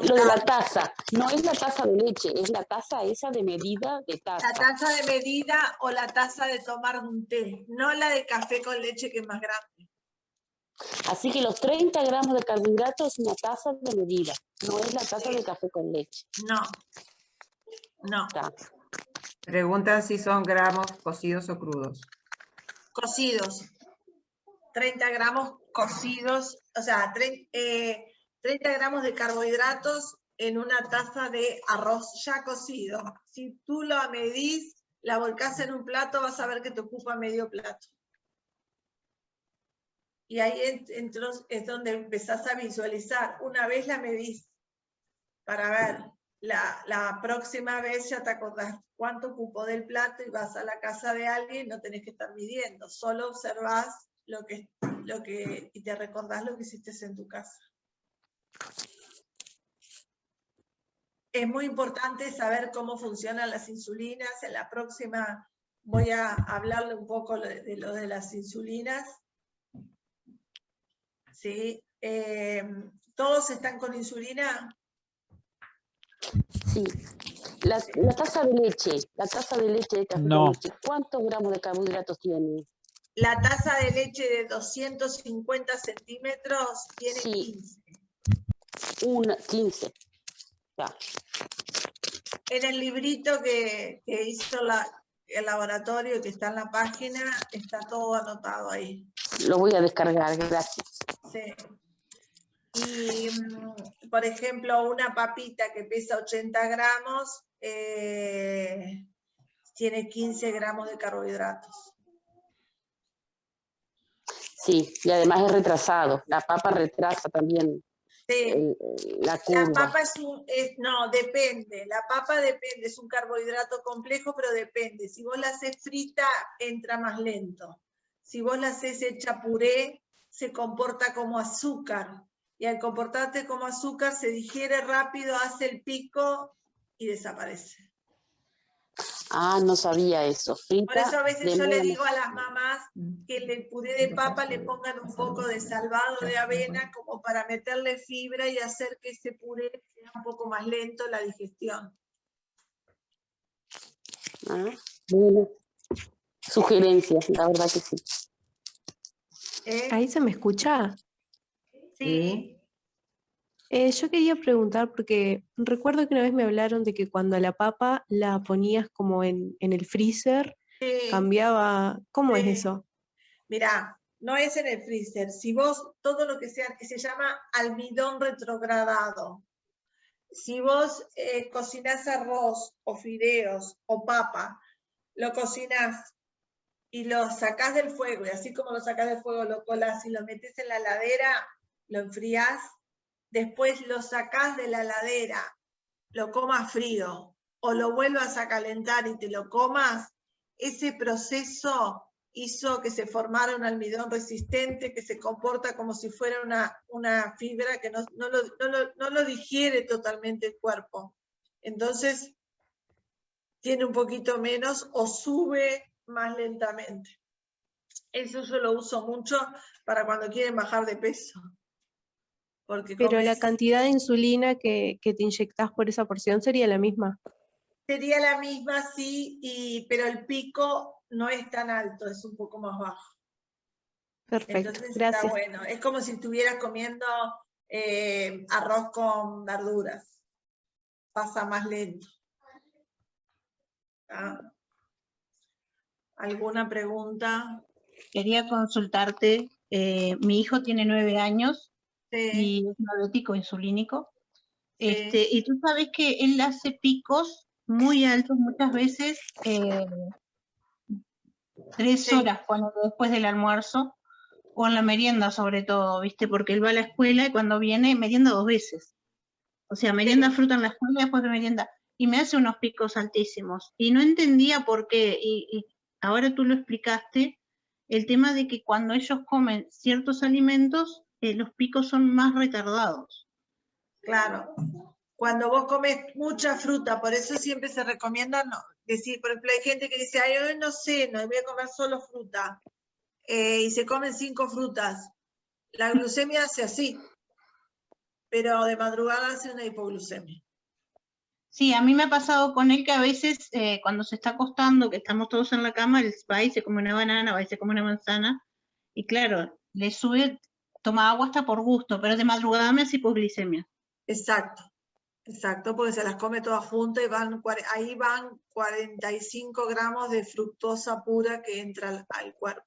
Lo de la taza, no es la taza de leche, es la taza esa de medida de taza. La taza de medida o la taza de tomar un té, no la de café con leche, que es más grande. Así que los 30 gramos de carbohidratos es una taza de medida, no es la taza de café con leche. No, no. Está. Preguntan si son gramos cocidos o crudos. Cocidos. 30 gramos cocidos, o sea, 30 gramos de carbohidratos en una taza de arroz ya cocido. Si tú lo medís, la volcás en un plato, vas a ver que te ocupa medio plato. Y ahí es donde empezás a visualizar. Una vez la medís para ver, la próxima vez ya te acordás cuánto ocupó del plato, y vas a la casa de alguien, no tenés que estar midiendo, solo observás y te recordás lo que hiciste en tu casa. Es muy importante saber cómo funcionan las insulinas. En la próxima voy a hablarle un poco de lo de las insulinas. ¿Sí? ¿Todos están con insulina? Sí. La taza de leche de café con leche, ¿cuántos gramos de carbohidratos tiene? La taza de leche de 250 centímetros tiene Sí. 15. 15. Ya. En el librito que hizo el laboratorio, que está en la página, está todo anotado ahí. Lo voy a descargar, gracias. Sí. Y, por ejemplo, una papita que pesa 80 gramos, tiene 15 gramos de carbohidratos. Sí, y además es retrasado. La papa retrasa también Sí. la La curva. papa no, depende. La papa depende, es un carbohidrato complejo, pero depende. Si vos la haces frita, entra más lento. Si vos la haces hecha puré, se comporta como azúcar. Y al comportarte como azúcar, se digiere rápido, hace el pico y desaparece. Ah, no sabía eso. Frita, Por eso a veces yo le cremona. digo a las mamás que el puré de papa le pongan un poco de salvado de avena como para meterle fibra y hacer que ese puré sea un poco más lento la digestión. Ah, bueno. Sugerencias, la verdad que sí. ¿Ahí se me escucha? Sí. Yo quería preguntar, porque recuerdo que una vez me hablaron de que cuando la papa la ponías como en el freezer, Sí. cambiaba. ¿Cómo es eso? Mirá, no es en el freezer. Si vos, todo lo que sea, que se llama almidón retrogradado. Si vos cocinás arroz o fideos o papa, lo cocinás y lo sacás del fuego, y así como lo sacás del fuego, lo colás y lo metés en la heladera, lo enfriás, después lo sacás de la heladera, lo comas frío, o lo vuelvas a calentar y te lo comas, ese proceso hizo que se formara un almidón resistente que se comporta como si fuera una fibra que no lo digiere totalmente el cuerpo. Entonces, tiene un poquito menos o sube más lentamente. Eso yo lo uso mucho para cuando quieren bajar de peso. Porque Pero la cantidad de insulina que te inyectás por esa porción sería la misma. Sería la misma, sí, pero el pico no es tan alto, es un poco más bajo. Perfecto, Entonces gracias. está bueno. Es como si estuvieras comiendo arroz con verduras. Pasa más lento. ¿Ah? ¿Alguna pregunta? Quería consultarte, mi hijo tiene 9 años Sí. y es diabético insulínico. Sí. Y tú sabes que él hace picos muy altos muchas veces, 3 horas después del almuerzo, o en la merienda sobre todo, ¿viste? Porque él va a la escuela y cuando viene merienda 2 veces. O sea, merienda fruta en la escuela y después de merienda. Y me hace unos picos altísimos. Y no entendía por qué. Y ahora tú lo explicaste, el tema de que cuando ellos comen ciertos alimentos, los picos son más retardados. Claro. Cuando vos comes mucha fruta, por eso siempre se recomienda decir, por ejemplo, hay gente que dice, ay, hoy no ceno, voy a comer solo fruta. Y se comen 5 frutas. La glucemia hace así, pero de madrugada hace una hipoglucemia. Sí, a mí me ha pasado con él que a veces cuando se está acostando, que estamos todos en la cama, él va y se come una banana, va y se come una manzana, y claro, le sube, toma agua hasta por gusto, pero de madrugada me hace hipoglicemia. Exacto, exacto, porque se las come todas juntas y ahí van 45 gramos de fructosa pura que entra al cuerpo.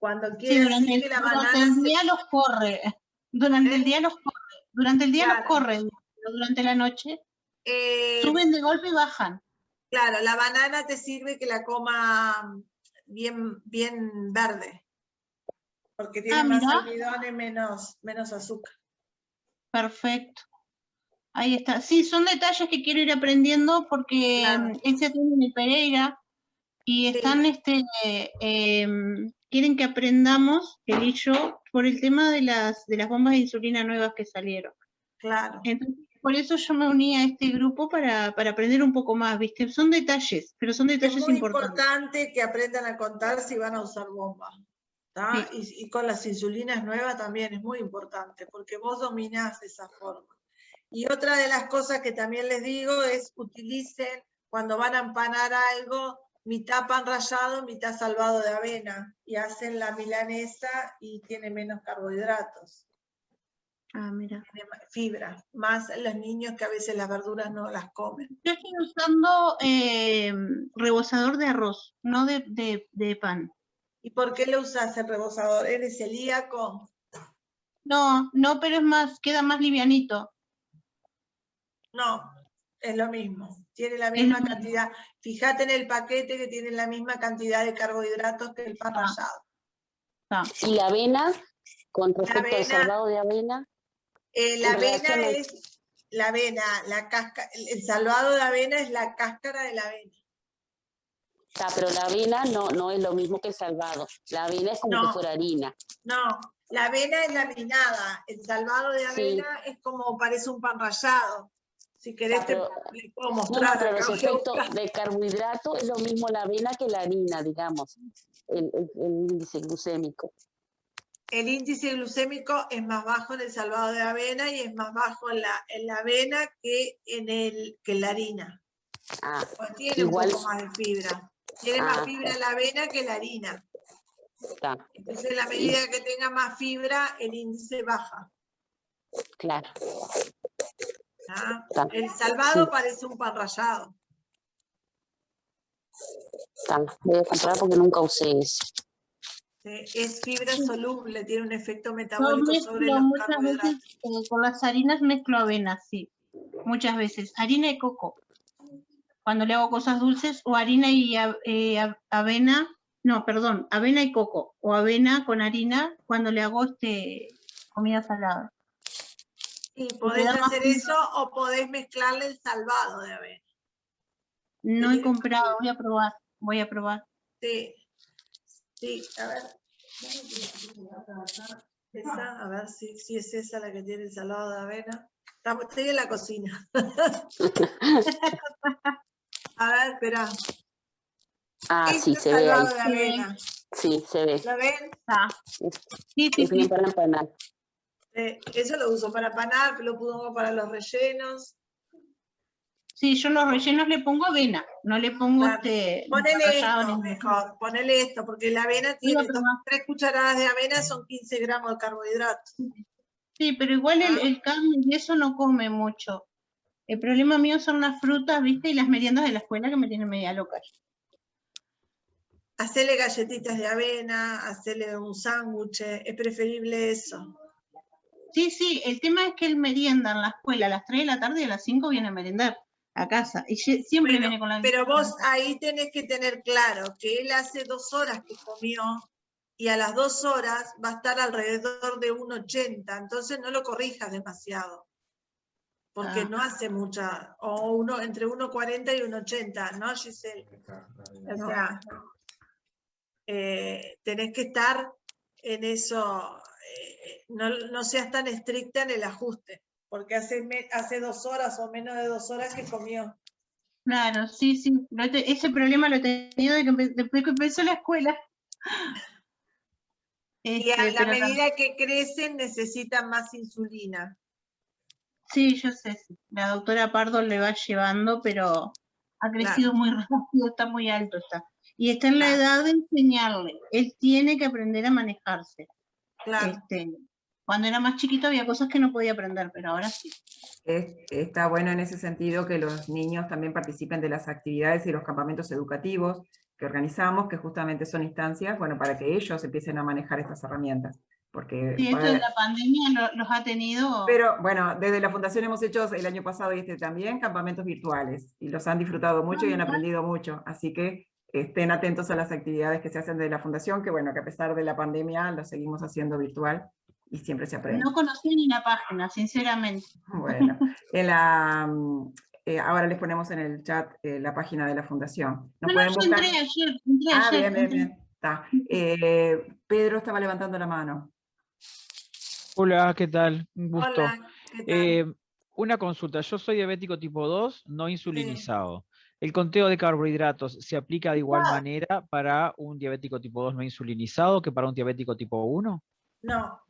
Cuando quiere decir que la banana... Durante el día los corre, durante el día los Claro. corre, pero durante la noche suben de golpe y bajan. Claro, la banana te sirve que la coma bien verde, porque tiene más almidón y menos azúcar. Perfecto. Ahí está. Sí, son detalles que quiero ir aprendiendo porque él se atiende en el Pereira y están, quieren que aprendamos, él y yo, por el tema de las bombas de insulina nuevas que salieron. Claro. Entonces, por eso yo me uní a este grupo para aprender un poco más, ¿viste? Son detalles, pero son detalles importantes. Es muy importantes. importante que aprendan a contar si van a usar bombas. Sí. Y con las insulinas nuevas también es muy importante, porque vos dominás esa forma. Y otra de las cosas que también les digo es utilicen, cuando van a empanar algo, mitad pan rallado, mitad salvado de avena, y hacen la milanesa y tiene menos carbohidratos, Ah, mira. tiene fibra, más los niños que a veces las verduras no las comen. Yo estoy usando rebozador de arroz, no de pan. ¿Y por qué lo usas el rebozador? ¿Eres celíaco? No, pero es más, queda más livianito. No, es lo mismo. Tiene la misma cantidad. Fíjate en el paquete que tiene la misma cantidad de carbohidratos que el pan rallado. ¿Y la avena? Con La respecto al avena, salvado de avena. la avena relación al- es la avena, la cáscara, el salvado de avena es la cáscara de la avena. Pero la avena no es lo mismo que el salvado. La avena es como No. que fuera harina. No, la avena es laminada, el salvado de Sí. avena es como parece un pan rallado. Si querés pero- te puedo No, mostrar. pero acá voy a respecto buscar. de carbohidrato es lo mismo la avena que la harina, digamos, el índice glucémico. El índice glucémico es más bajo en el salvado de avena y es más bajo en la avena que en la harina. Ah, Pues tiene igual- un poco más de fibra. Tiene más fibra la avena que la harina. está, Entonces, en la medida que tenga más fibra, el índice baja. claro. ¿Ah? Está. El salvado Sí. parece un pan rallado. Voy a comprar porque nunca usé eso. Es fibra soluble, tiene un efecto Yo metabólico sobre mezclo los muchas carbohidratos. veces, con las harinas mezclo avena, sí. Muchas veces. Harina y coco. Cuando le hago cosas dulces, o harina y avena, no, perdón, avena y coco, o avena con harina cuando le hago comida salada. Y podés da más hacer fibra. eso o podés mezclarle el salvado de avena. No he Tiene comprado, fibra. voy a probar. Sí, sí, a ver. Esa, a ver si es esa la que tiene el salvado de avena. Estoy en la cocina. A ver, espera. Sí, Esto se es ve ahí. salvado de avena. Sí, se ve. ¿Lo ven? Sí, Es bien para empanar. Eso lo uso para panar, lo pongo para los rellenos. Sí, yo los rellenos le pongo avena, no le pongo Claro. Ponele rallado esto ni- mejor, ponele esto, porque la avena Voy a tiene probar. 3 cucharadas de avena, son 15 gramos de carbohidratos. Sí, pero igual Ah. el Carmen y eso no come mucho. El problema mío son las frutas, ¿viste? Y las meriendas de la escuela que me tienen media loca. Hacele galletitas de avena, hacele un sándwich, es preferible eso. Sí, el tema es que él merienda en la escuela a las 3 de la tarde y a las 5 viene a merendar a casa. Y siempre Bueno, viene con la... pero vos ahí tenés que tener claro que él hace 2 horas que comió y a las 2 horas va a estar alrededor de 1,80, entonces no lo corrijas demasiado. Porque no hace mucha, o entre 1,40 y 1,80, ¿no, Giselle? O sea, tenés que estar en eso, no seas tan estricta en el ajuste, porque hace 2 horas o menos de 2 horas que comió. Claro, sí. Ese problema lo he tenido después que empezó la escuela. Y a la Pero medida que crecen necesitan más insulina. sí, yo sé, sí. La doctora Pardo le va llevando, pero ha crecido muy rápido, está muy alto está. Y está en la edad de enseñarle. Él tiene que aprender a manejarse. Claro. Cuando era más chiquito había cosas que no podía aprender, pero ahora sí. Está bueno en ese sentido que los niños también participen de las actividades y los campamentos educativos que organizamos, que justamente son instancias, bueno, para que ellos empiecen a manejar estas herramientas. Porque, Sí, esto de la pandemia los ha tenido... Pero bueno, desde la Fundación hemos hecho el año pasado y también campamentos virtuales, y los han disfrutado mucho y han aprendido mucho, así que estén atentos a las actividades que se hacen de la Fundación, que bueno, que a pesar de la pandemia lo seguimos haciendo virtual y siempre se aprende. No conocía ni la página, sinceramente. Bueno, ahora les ponemos en el chat la página de la Fundación. ¿Nos pueden buscar? Entré ayer. Bien. Está. Pedro estaba levantando la mano. Hola, ¿qué tal? Un gusto. Hola, ¿qué tal? Una consulta. Yo soy diabético tipo 2, no insulinizado. ¿El conteo de carbohidratos se aplica de igual manera para un diabético tipo 2 no insulinizado que para un diabético tipo 1? No.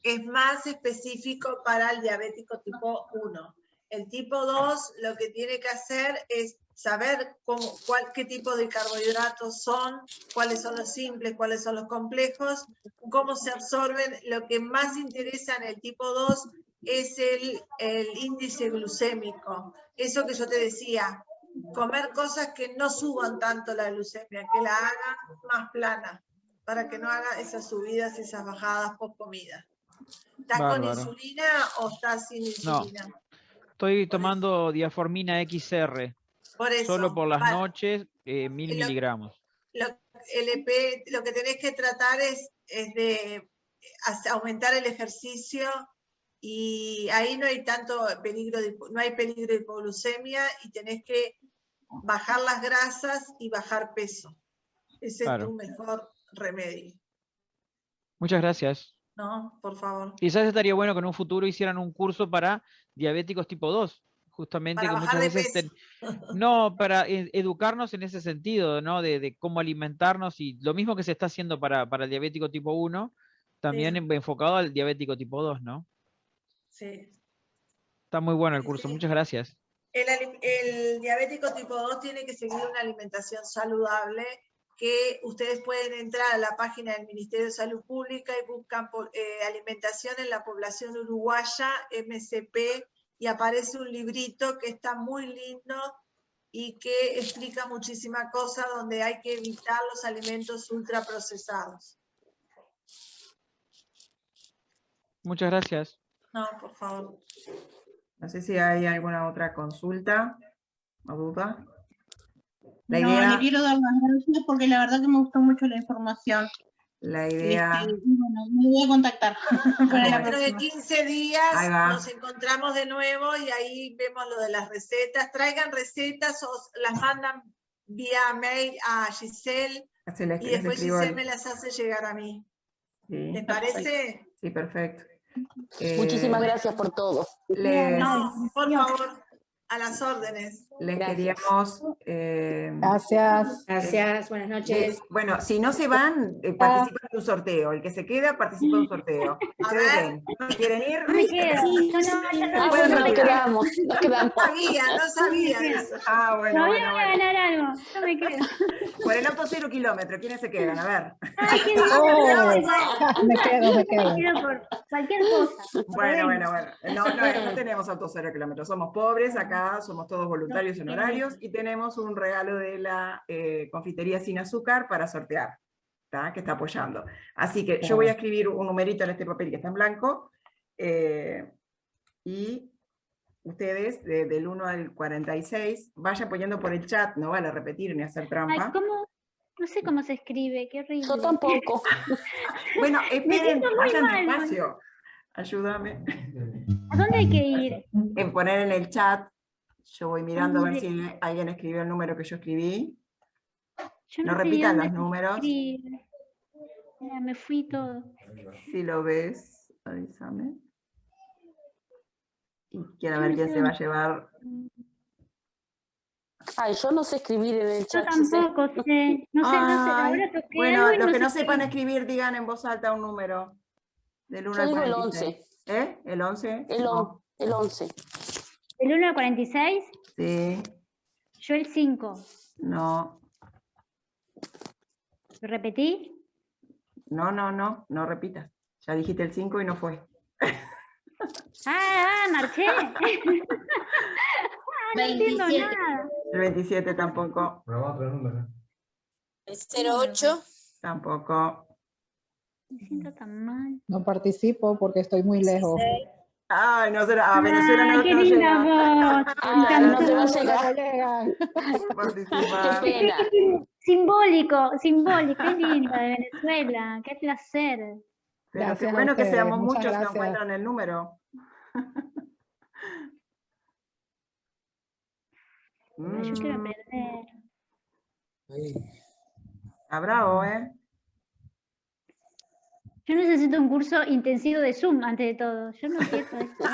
Es más específico para el diabético tipo 1. El tipo 2 lo que tiene que hacer es saber qué tipo de carbohidratos son, cuáles son los simples, cuáles son los complejos, cómo se absorben. Lo que más interesa en el tipo 2 es el índice glucémico. Eso que yo te decía, comer cosas que no suban tanto la glucemia, que la hagan más plana, para que no haga esas subidas, esas bajadas post comida. ¿Estás con insulina o estás sin insulina? No, estoy tomando diaformina XR. Por eso, solo por las noches, 1000 miligramos. Lo que tenés que tratar es de aumentar el ejercicio, y ahí no hay tanto peligro de hipoglucemia, y tenés que bajar las grasas y bajar peso. Ese es tu mejor remedio. Muchas gracias. No, por favor. Quizás estaría bueno que en un futuro hicieran un curso para diabéticos tipo 2. Justamente para que bajar muchas de veces peso. no, para educarnos en ese sentido, ¿no? De cómo alimentarnos, y lo mismo que se está haciendo para el diabético tipo 1, también enfocado al diabético tipo 2, ¿no? Sí. Está muy bueno el curso, Sí. muchas gracias. El diabético tipo 2 tiene que seguir una alimentación saludable, que ustedes pueden entrar a la página del Ministerio de Salud Pública y buscan alimentación en la población uruguaya, MCP, y aparece un librito que está muy lindo y que explica muchísima cosa, donde hay que evitar los alimentos ultraprocesados. Muchas gracias. No, por favor. No sé si hay alguna otra consulta o duda. Le quiero dar las gracias porque la verdad que me gustó mucho la información. La idea... Bueno, me voy a contactar. Dentro de 15 días nos encontramos de nuevo y ahí vemos lo de las recetas. Traigan recetas o las mandan vía mail a Giselle y después Giselle me las hace llegar a mí. Sí. ¿Les parece? Sí, perfecto. Muchísimas gracias por todo. No, por favor, a las órdenes. Les queríamos... Gracias, buenas noches. Bueno, si no se van, participan de un sorteo. El que se queda participa de un sorteo. ¿Ustedes ven? ¿No quieren ir? No me quedo. Nos quedamos. No sabía eso. Ah, bueno, voy a ganar algo. No me quedo. Por el auto 0 kilómetros, ¿quiénes se quedan? A ver. Me quedo. Me quedo por cualquier cosa. Bueno. No tenemos auto 0 kilómetros. Somos pobres, acá somos todos voluntarios y honorarios, y tenemos un regalo de la confitería Sin Azúcar para sortear, ¿tá? Que está apoyando. Así que yo voy a escribir un numerito en este papel que está en blanco, y ustedes del 1 al 46 vayan poniendo por el chat, no van a repetir ni hacer trampa. Ay, ¿cómo? No sé cómo se escribe, qué horrible. Yo tampoco. Bueno, esperen, vayan despacio. Ayúdame. ¿A dónde hay que ir? En poner en el chat. Yo voy mirando a ver si alguien escribió el número que yo escribí. No repitan los números. Mira, me fui todo. Si lo ves, avísame. Y quiero ver quién se va a llevar. Ay, yo no sé escribir en el chat. Yo tampoco sé. No sé, ahora toqué bueno, algo y los que sé no sepan escribir, digan en voz alta un número. Del 1 Yo al digo 46. ¿El 11? El 11. ¿El 1 al 46? Sí. Yo el 5. No. ¿Lo repetí? No repitas. Ya dijiste el 5 y no fue. Marché. No entiendo nada. El 27 tampoco. Probá otro número. El 08. Tampoco. Me siento tan mal. No participo porque estoy muy lejos. Ay, no será. A Venezuela no, qué no linda llega. voz. No te va a llegar. Participar. Qué pena. Simbólico, qué lindo de Venezuela, qué placer. Pero Gracias qué a bueno que ustedes, seamos muchas muchos que gracias. encuentran el número. Yo quiero aprender. Está bravo, ¿eh? Yo necesito un curso intensivo de Zoom antes de todo. Yo no quiero esto.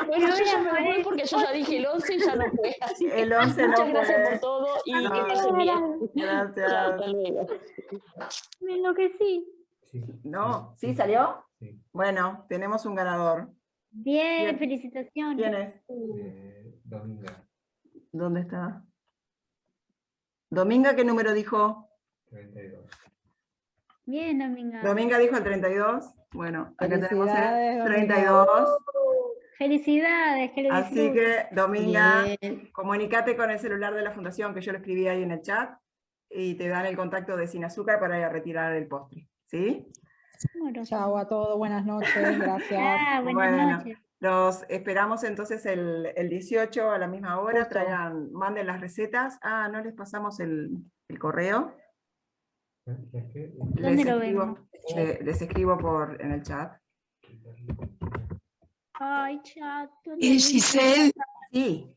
Bueno, yo ya me voy porque yo ya dije el 11 y ya no fue. Así que El 11 no muchas gracias fue. por todo y No. que pasen bien. Gracias. Chao, hasta luego. Me enloquecí. ¿No? ¿Sí salió? Sí. Bueno, tenemos un ganador. Bien, Bien. felicitaciones. ¿Quién es? Dominga. ¿Dónde está? Dominga, ¿qué número dijo? 32. Bien, Dominga. Dominga dijo el 32. Bueno, acá tenemos Felicidades, el Dominga. 32. Felicidades, que lo Así disfrutes. que, Dominga, Bien. comunícate con el celular de la fundación que yo lo escribí ahí en el chat y te dan el contacto de Sin Azúcar para ir a retirar el postre. ¿Sí? Amoroso. Chao a todos, buenas noches, gracias. Ah, buenas Bueno, noches. los esperamos entonces el 18 a la misma hora. Justo. Manden las recetas. Ah, no les pasamos el correo. ¿Dónde lo vemos? Les escribo en el chat. Ay, chato. Giselle, Sí,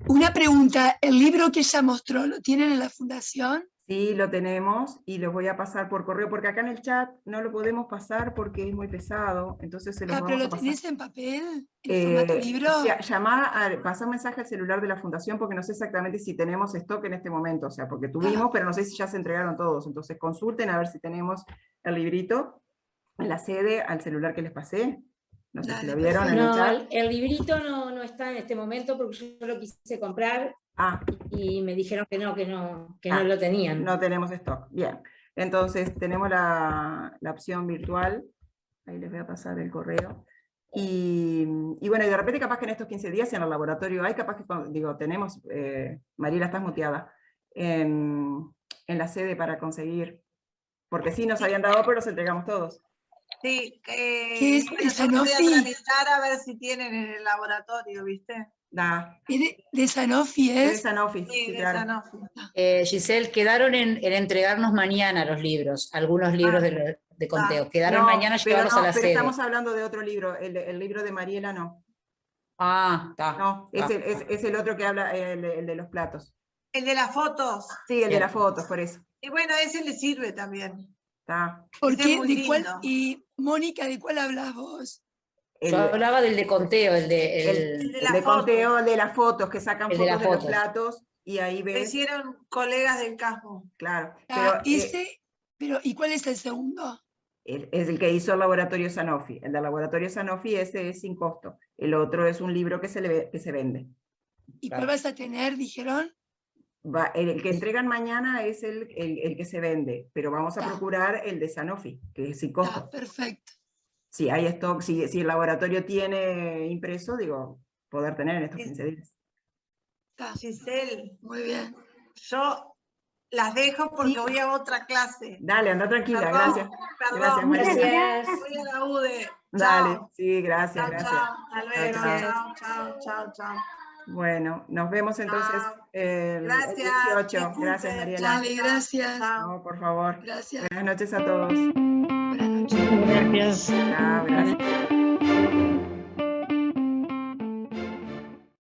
una pregunta. ¿El libro que ella mostró lo tienen en la fundación? sí, lo tenemos y los voy a pasar por correo, porque acá en el chat no lo podemos pasar porque es muy pesado, entonces se los Ah, pero vamos a lo pasar. tenés en papel, en formato libro. Pasá un mensaje al celular de la fundación porque no sé exactamente si tenemos stock en este momento, o sea, porque tuvimos, pero no sé si ya se entregaron todos, entonces consulten a ver si tenemos el librito en la sede al celular que les pasé. No sé si lo vieron en el No, chat. el librito no está en este momento porque yo lo quise comprar y me dijeron que no lo tenían. No tenemos stock. Bien. Entonces tenemos la opción virtual. Ahí les voy a pasar el correo. Y bueno, y de repente capaz que en estos 15 días en el laboratorio hay, capaz que, tenemos, Mariela, estás muteada, en la sede para conseguir, porque sí nos habían dado, pero los entregamos todos. Sí, ¿Qué es bueno, de yo voy a Sanofi? tramitar a ver si tienen en el laboratorio, ¿viste? ¿De Sanofi De es? Sanofi, Sí, sí, de claro. Sanofi. Giselle, quedaron en entregarnos mañana los libros, algunos libros de conteo. Quedaron No, mañana pero llevarlos a la pero sede. estamos hablando de otro libro, el libro de Mariela no. Ah, está. No, es el otro que habla, el de los platos. El de las fotos. Sí, el de las fotos, por eso. Y bueno, ese le sirve también. Está. ¿Por Ese qué? es muy ¿De cuál? lindo. Y Mónica, ¿de cuál hablas vos? Yo hablaba del de conteo, el El de de conteo, el de las fotos, que sacan El de fotos las de los fotos. platos y ahí Lo ves. hicieron colegas del campo. Claro, Ah, pero ¿y cuál es el segundo? es el que hizo el laboratorio Sanofi. El del laboratorio Sanofi, ese es sin costo. El otro es un libro que se vende. ¿Y cuál vas a tener, dijeron? El que entregan mañana es el que se vende, pero vamos a procurar el de Sanofi, que es sin costo. Perfecto. Si hay stock, si el laboratorio tiene impreso, poder tener en estos 15 días. Giselle. Muy bien. Yo las dejo porque voy a otra clase. Dale, anda tranquila, Perdón, gracias. perdón. Gracias, María. Voy a la UDE. Dale, Chao. sí, gracias, Chao, gracias. chao. Hasta luego. Chao. Chao. Bueno, nos vemos entonces el Gracias. 18. Gracias, Mariela. Dale, gracias. No, por favor. Gracias. Buenas noches a todos. Buenas noches. Gracias. Chao, gracias.